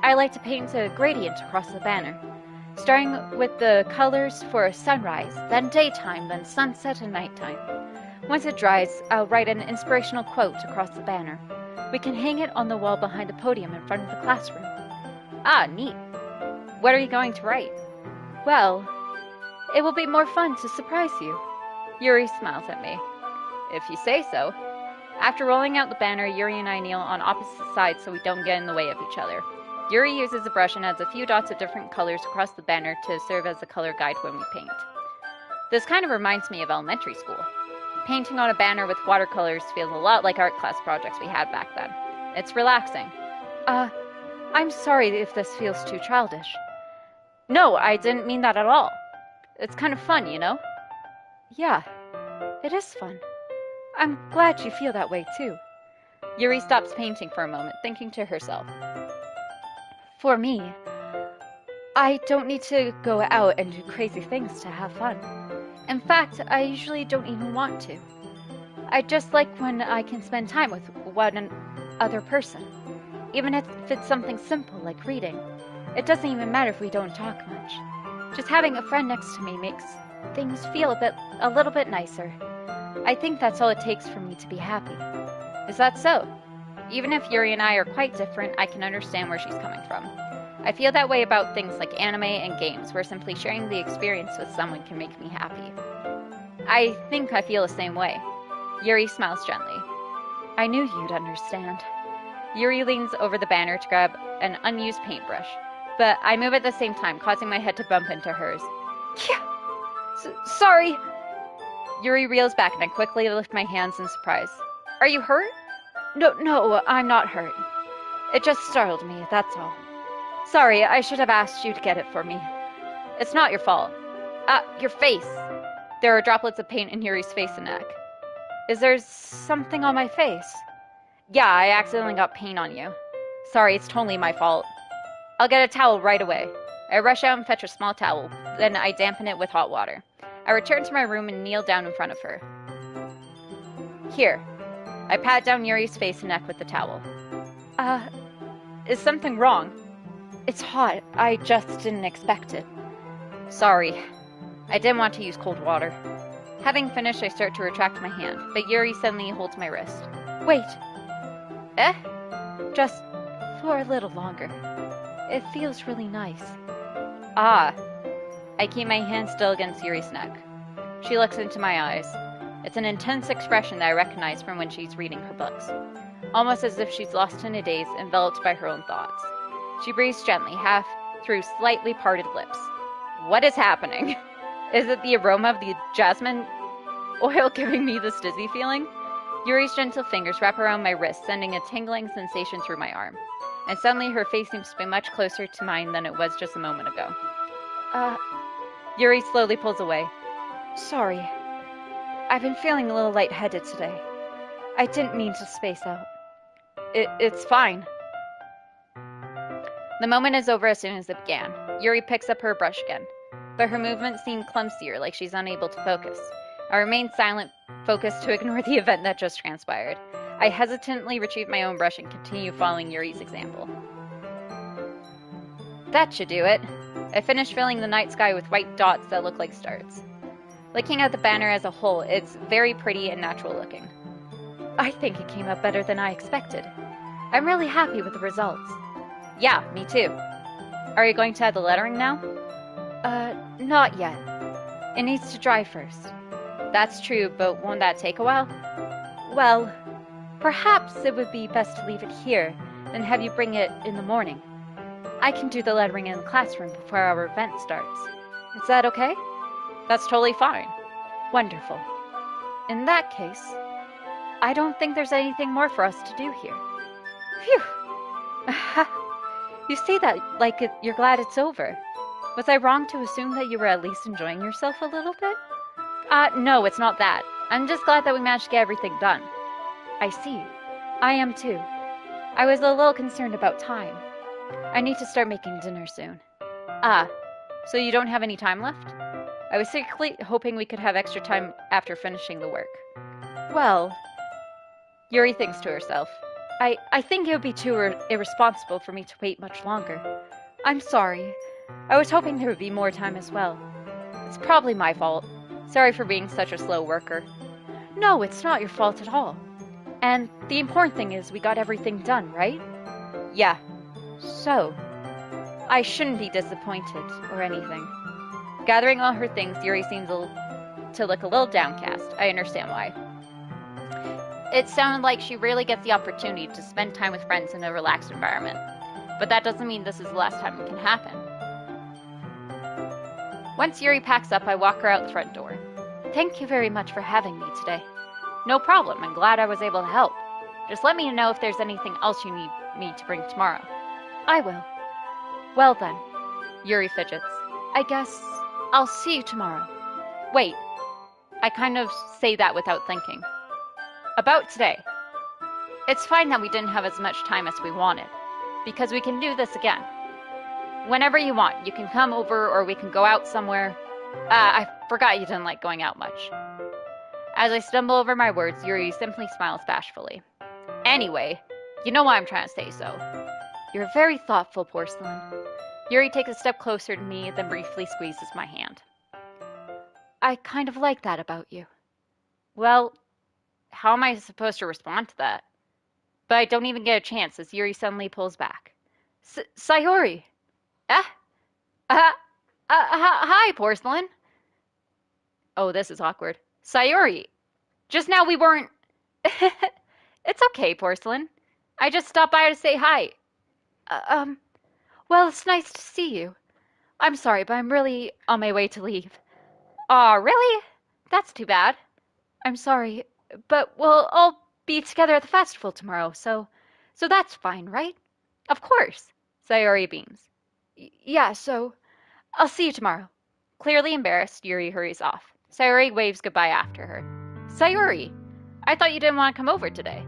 I like to paint a gradient across the banner, starting with the colors for sunrise, then daytime, then sunset and nighttime. Once it dries, I'll write an inspirational quote across the banner. We can hang it on the wall behind the podium in front of the classroom. Ah, neat. What are you going to write? Well, it will be more fun to surprise you. Yuri smiles at me. If you say so. After rolling out the banner, Yuri and I kneel on opposite sides so we don't get in the way of each other. Yuri uses a brush and adds a few dots of different colors across the banner to serve as a color guide when we paint. This kind of reminds me of elementary school. Painting on a banner with watercolors feels a lot like art class projects we had back then. It's relaxing. I'm sorry if this feels too childish. No, I didn't mean that at all. It's kind of fun, you know? Yeah, it is fun. I'm glad you feel that way, too. Yuri stops painting for a moment, thinking to herself. For me, I don't need to go out and do crazy things to have fun. In fact, I usually don't even want to. I just like when I can spend time with one other person, even if it's something simple like reading. It doesn't even matter if we don't talk much. Just having a friend next to me makes things feel a little bit nicer. I think that's all it takes for me to be happy. Is that so? Even if Yuri and I are quite different, I can understand where she's coming from. I feel that way about things like anime and games, where simply sharing the experience with someone can make me happy. I think I feel the same way. Yuri smiles gently. I knew you'd understand. Yuri leans over the banner to grab an unused paintbrush, but I move at the same time, causing my head to bump into hers. Sorry! Yuri reels back and I quickly lift my hands in surprise. Are you hurt? No, I'm not hurt. It just startled me, that's all. Sorry, I should have asked you to get it for me. It's not your fault. Your face. There are droplets of paint in Yuri's face and neck. Is there something on my face? Yeah, I accidentally got paint on you. Sorry, it's totally my fault. I'll get a towel right away. I rush out and fetch a small towel, then I dampen it with hot water. I return to my room and kneel down in front of her. Here. I pat down Yuri's face and neck with the towel. Is something wrong? It's hot. I just didn't expect it. Sorry. I didn't want to use cold water. Having finished, I start to retract my hand, but Yuri suddenly holds my wrist. Wait. Eh? Just for a little longer. It feels really nice. Ah. I keep my hand still against Yuri's neck. She looks into my eyes. It's an intense expression that I recognize from when she's reading her books. Almost as if she's lost in a daze, enveloped by her own thoughts. She breathes gently, half through slightly parted lips. What is happening? Is it the aroma of the jasmine oil giving me this dizzy feeling? Yuri's gentle fingers wrap around my wrist, sending a tingling sensation through my arm. And suddenly her face seems to be much closer to mine than it was just a moment ago. Yuri slowly pulls away. Sorry. I've been feeling a little lightheaded today. I didn't mean to space out. It's fine. The moment is over as soon as it began. Yuri picks up her brush again, but her movements seem clumsier, like she's unable to focus. I remain silent, focused to ignore the event that just transpired. I hesitantly retrieve my own brush and continue following Yuri's example. That should do it. I finished filling the night sky with white dots that look like stars. Looking at the banner as a whole, it's very pretty and natural looking. I think it came out better than I expected. I'm really happy with the results. Yeah, me too. Are you going to add the lettering now? Not yet. It needs to dry first. That's true, but won't that take a while? Well, perhaps it would be best to leave it here and have you bring it in the morning. I can do the lettering in the classroom before our event starts. Is that okay? That's totally fine. Wonderful. In that case, I don't think there's anything more for us to do here. Phew! You say that like you're glad it's over. Was I wrong to assume that you were at least enjoying yourself a little bit? No, it's not that. I'm just glad that we managed to get everything done. I see. I am too. I was a little concerned about time. I need to start making dinner soon. So you don't have any time left? I was secretly hoping we could have extra time after finishing the work. Well, Yuri thinks to herself. I think it would be too irresponsible for me to wait much longer. I'm sorry. I was hoping there would be more time as well. It's probably my fault. Sorry for being such a slow worker. No, it's not your fault at all. And the important thing is we got everything done, right? Yeah. So, I shouldn't be disappointed or anything. Gathering all her things, Yuri seems to look a little downcast. I understand why. It sounded like she rarely gets the opportunity to spend time with friends in a relaxed environment. But that doesn't mean this is the last time it can happen. Once Yuri packs up, I walk her out the front door. Thank you very much for having me today. No problem, I'm glad I was able to help. Just let me know if there's anything else you need me to bring tomorrow. I will. Well then, Yuri fidgets. I guess I'll see you tomorrow. Wait, I kind of say that without thinking. About today. It's fine that we didn't have as much time as we wanted, because we can do this again. Whenever you want, you can come over or we can go out somewhere. I forgot you didn't like going out much. As I stumble over my words, Yuri simply smiles bashfully. Anyway, you know why I'm trying to say so. You're very thoughtful, Porcelain. Yuri takes a step closer to me, then briefly squeezes my hand. I kind of like that about you. Well, how am I supposed to respond to that? But I don't even get a chance as Yuri suddenly pulls back. Sayori! Hi, Porcelain. Oh, this is awkward. Sayori! Just now we weren't... It's okay, Porcelain. I just stopped by to say hi. Well, it's nice to see you. I'm sorry, but I'm really on my way to leave. Aw, really? That's too bad. I'm sorry, but we'll all be together at the festival tomorrow, so that's fine, right? Of course, Sayori beams. Yeah, so I'll see you tomorrow. Clearly embarrassed, Yuri hurries off. Sayori waves goodbye after her. Sayori, I thought you didn't want to come over today.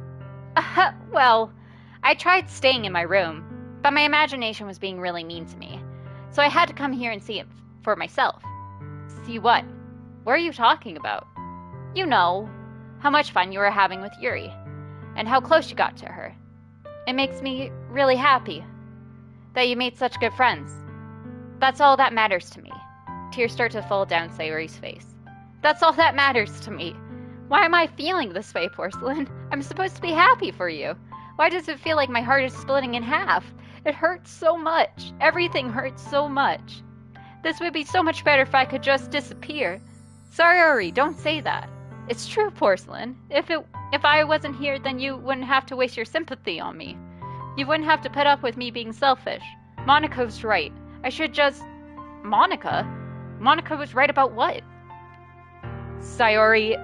Well, I tried staying in my room, but my imagination was being really mean to me, so I had to come here and see it for myself. See what? What are you talking about? You know, how much fun you were having with Yuri, and how close you got to her. It makes me really happy that you made such good friends. That's all that matters to me. Tears start to fall down Sayori's face. That's all that matters to me. Why am I feeling this way, Porcelain? I'm supposed to be happy for you. Why does it feel like my heart is splitting in half? It hurts so much. Everything hurts so much. This would be so much better if I could just disappear. Sayori, don't say that. It's true, Porcelain. If I wasn't here, then you wouldn't have to waste your sympathy on me. You wouldn't have to put up with me being selfish. Monika's right. I should just... Monika? Monika was right about what? Sayori,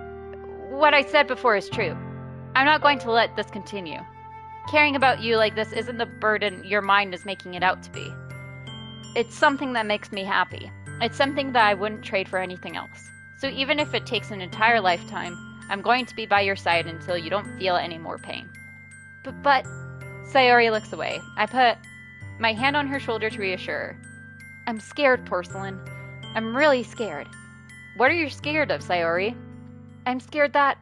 what I said before is true. I'm not going to let this continue. Caring about you like this isn't the burden your mind is making it out to be. It's something that makes me happy. It's something that I wouldn't trade for anything else. So even if it takes an entire lifetime, I'm going to be by your side until you don't feel any more pain. But... Sayori looks away. I put my hand on her shoulder to reassure her. I'm scared, Porcelain. I'm really scared. What are you scared of, Sayori? I'm scared that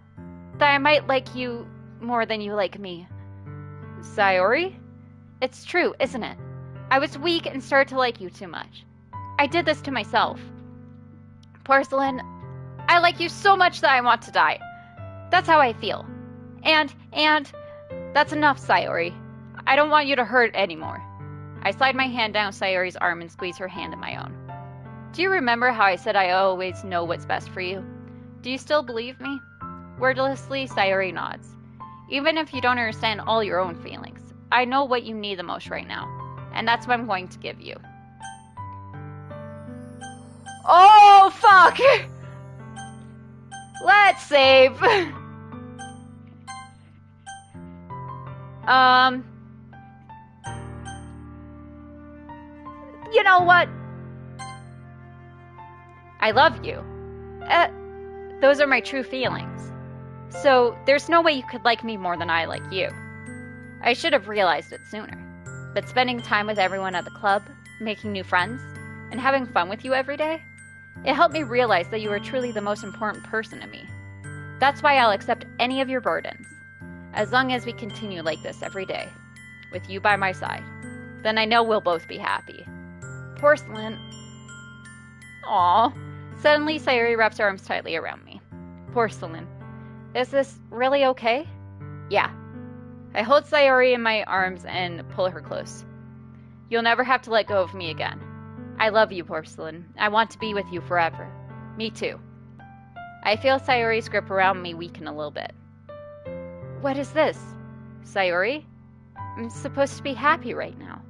I might like you more than you like me. Sayori? It's true, isn't it? I was weak and started to like you too much. I did this to myself. Porcelain, I like you so much that I want to die. That's how I feel. And, that's enough, Sayori. I don't want you to hurt anymore. I slide my hand down Sayori's arm and squeeze her hand in my own. Do you remember how I said I always know what's best for you? Do you still believe me? Wordlessly, Sayori nods. Even if you don't understand all your own feelings, I know what you need the most right now, and that's what I'm going to give you. Oh, fuck! Let's save! You know what? I love you. Those are my true feelings. So, there's no way you could like me more than I like you. I should have realized it sooner. But spending time with everyone at the club, making new friends, and having fun with you every day, it helped me realize that you are truly the most important person to me. That's why I'll accept any of your burdens. As long as we continue like this every day, with you by my side, then I know we'll both be happy. Porcelain. Aww. Suddenly, Sayori wraps her arms tightly around me. Porcelain. Is this really okay? Yeah. I hold Sayori in my arms and pull her close. You'll never have to let go of me again. I love you, Porcelain. I want to be with you forever. Me too. I feel Sayori's grip around me weaken a little bit. What is this? Sayori? I'm supposed to be happy right now.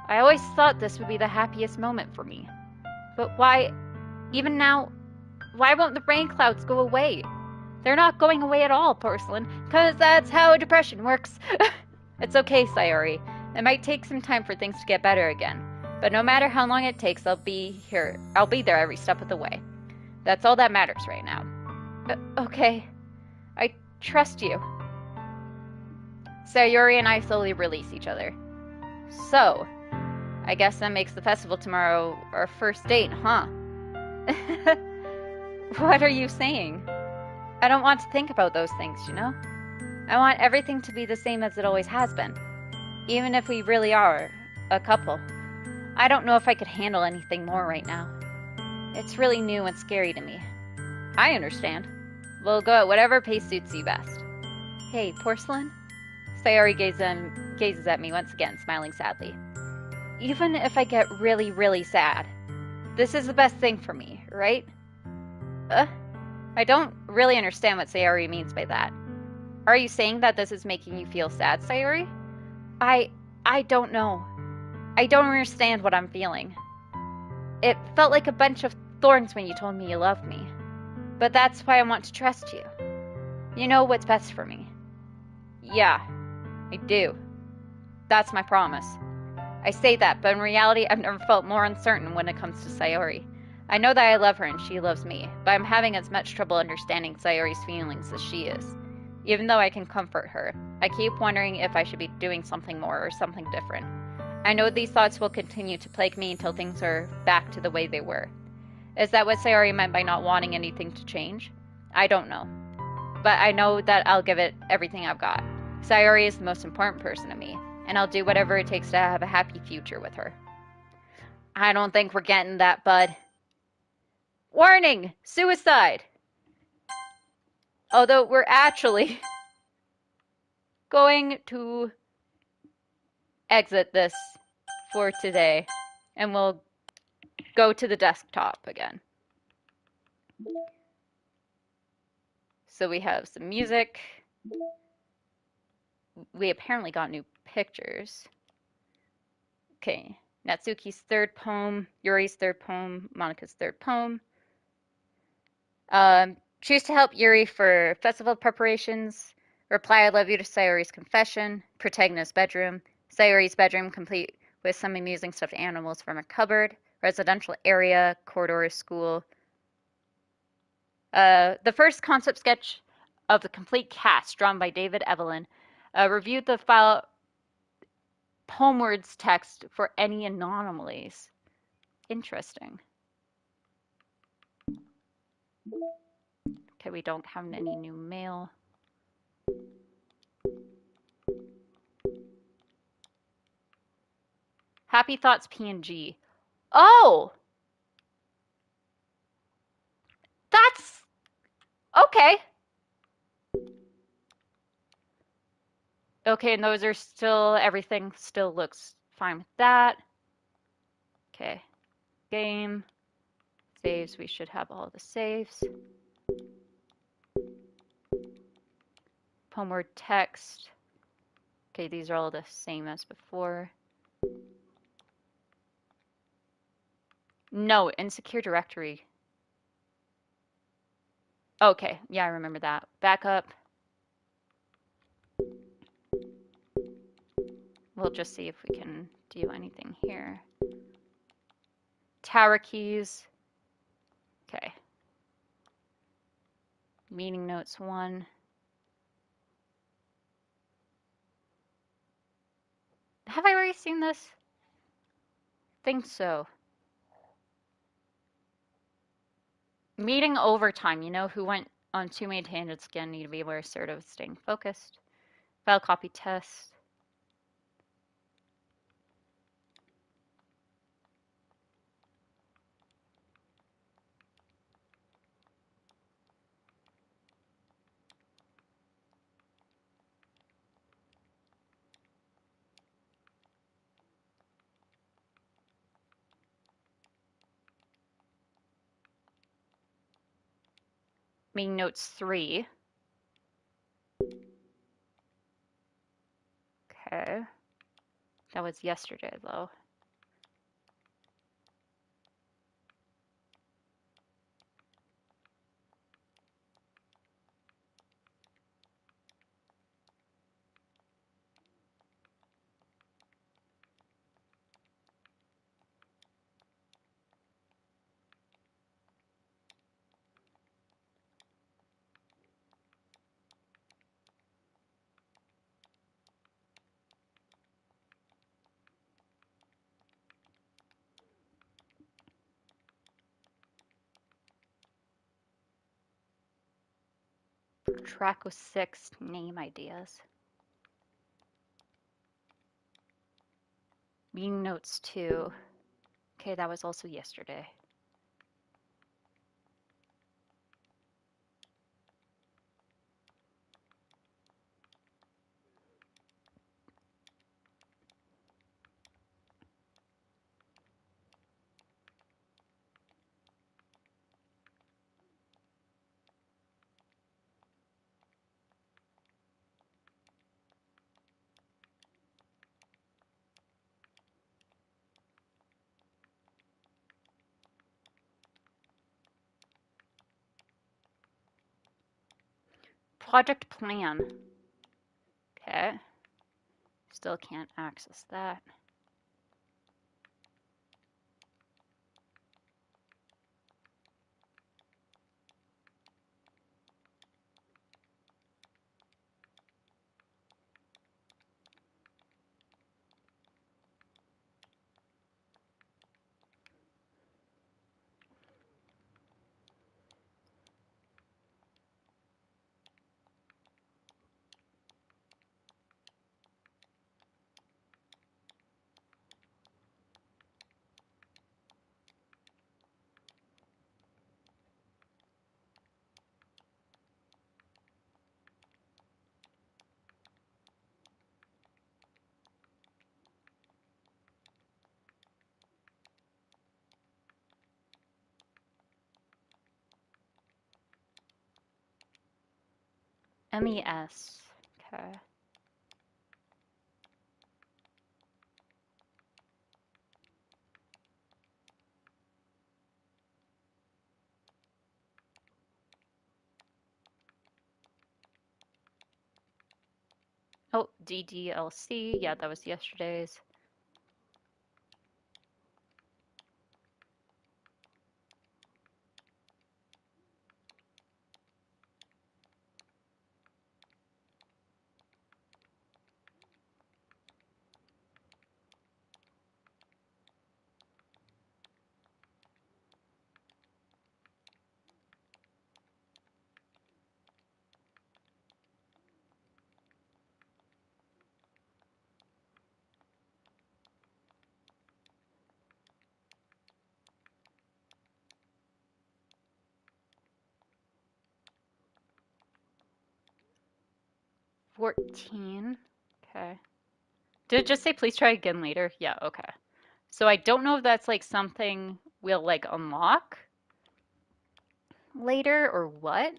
I always thought this would be the happiest moment for me. But why, even now, why won't the rain clouds go away? They're not going away at all, Porcelain, because that's how depression works. It's okay, Sayori. It might take some time for things to get better again. But no matter how long it takes, I'll be here. I'll be there every step of the way. That's all that matters right now. Okay. I trust you. Sayori and I slowly release each other. So, I guess that makes the festival tomorrow our first date, huh? What are you saying? I don't want to think about those things, you know? I want everything to be the same as it always has been. Even if we really are a couple. I don't know if I could handle anything more right now. It's really new and scary to me. I understand. We'll go at whatever pace suits you best. Hey, Porcelain? Sayori gazes at me once again, smiling sadly. Even if I get really, really sad, this is the best thing for me, right? I don't really understand what Sayori means by that. Are you saying that this is making you feel sad, Sayori? I don't know. I don't understand what I'm feeling. It felt like a bunch of thorns when you told me you loved me. But that's why I want to trust you. You know what's best for me. Yeah, I do. That's my promise. I say that, but in reality, I've never felt more uncertain when it comes to Sayori. I know that I love her and she loves me, but I'm having as much trouble understanding Sayori's feelings as she is. Even though I can comfort her, I keep wondering if I should be doing something more or something different. I know these thoughts will continue to plague me until things are back to the way they were. Is that what Sayori meant by not wanting anything to change? I don't know. But I know that I'll give it everything I've got. Sayori is the most important person to me, and I'll do whatever it takes to have a happy future with her. I don't think we're getting that, bud. Warning! Suicide! Although we're actually going to exit this for today, and we'll go to the desktop again. So we have some music. We apparently got new pictures. Okay, Natsuki's third poem, Yuri's third poem, Monika's third poem. Choose to help Yuri for festival preparations. Reply I love you to Sayori's confession. Protagonist's bedroom. Sayori's bedroom complete with some amusing stuffed animals from a cupboard. Residential area, corridor, school. The first concept sketch of the complete cast drawn by David Evelyn. Reviewed the file poemwords text for any anomalies. Interesting. Okay, we don't have any new mail. Happy Thoughts PNG. Oh! That's... okay. Okay, and those are still... everything still looks Fine with that. Okay. Game. Saves. We should have all the saves. Poem word text. Okay, these are all the same as before. No, insecure directory. Okay, yeah, I remember that. Backup. We'll just see if we can do anything here. Tower keys. Okay. Meeting notes 1. Have I already seen this? Think so. Meeting overtime. You know who went on too many tangents again. Need to be more assertive, staying focused. File copy test. Meeting notes 3. Okay. That was yesterday though. Track with 6 name ideas. Meeting notes 2. Okay, that was also yesterday. Project plan. Okay. Still can't access that. MES. Okay. Oh, DDLC. Yeah, that was yesterday's. $14. Okay. Did it just say please try again later? Yeah, okay. So I don't know if that's like something we'll like unlock later or what.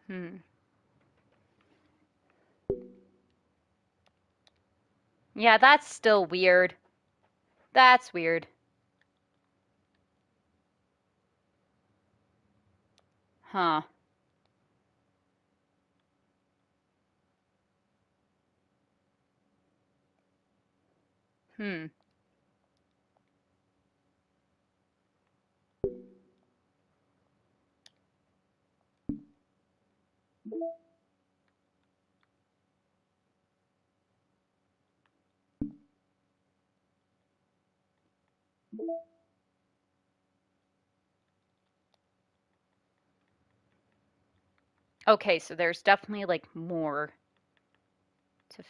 Hmm. Yeah, that's still weird. That's weird. Huh. Hmm. Okay, so there's definitely like more to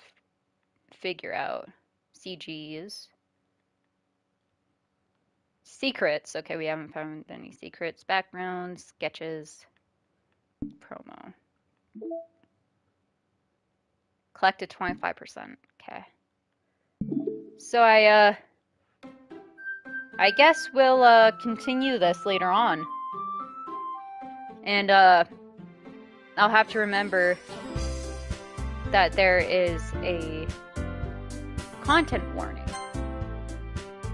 figure out. CGs. Secrets. Okay, we haven't found any secrets. Backgrounds, sketches, promo. Collected 25%. Okay. So I guess we'll continue this later on. And I'll have to remember that there is a content warning.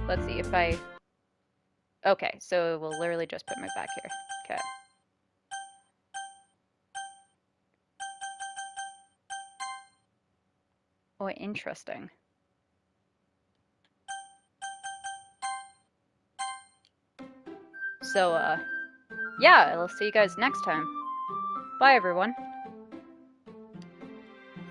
Let's see if I... Okay, so we'll literally just put my back here. Okay. Oh, interesting. So, yeah, I'll see you guys next time. Bye, everyone.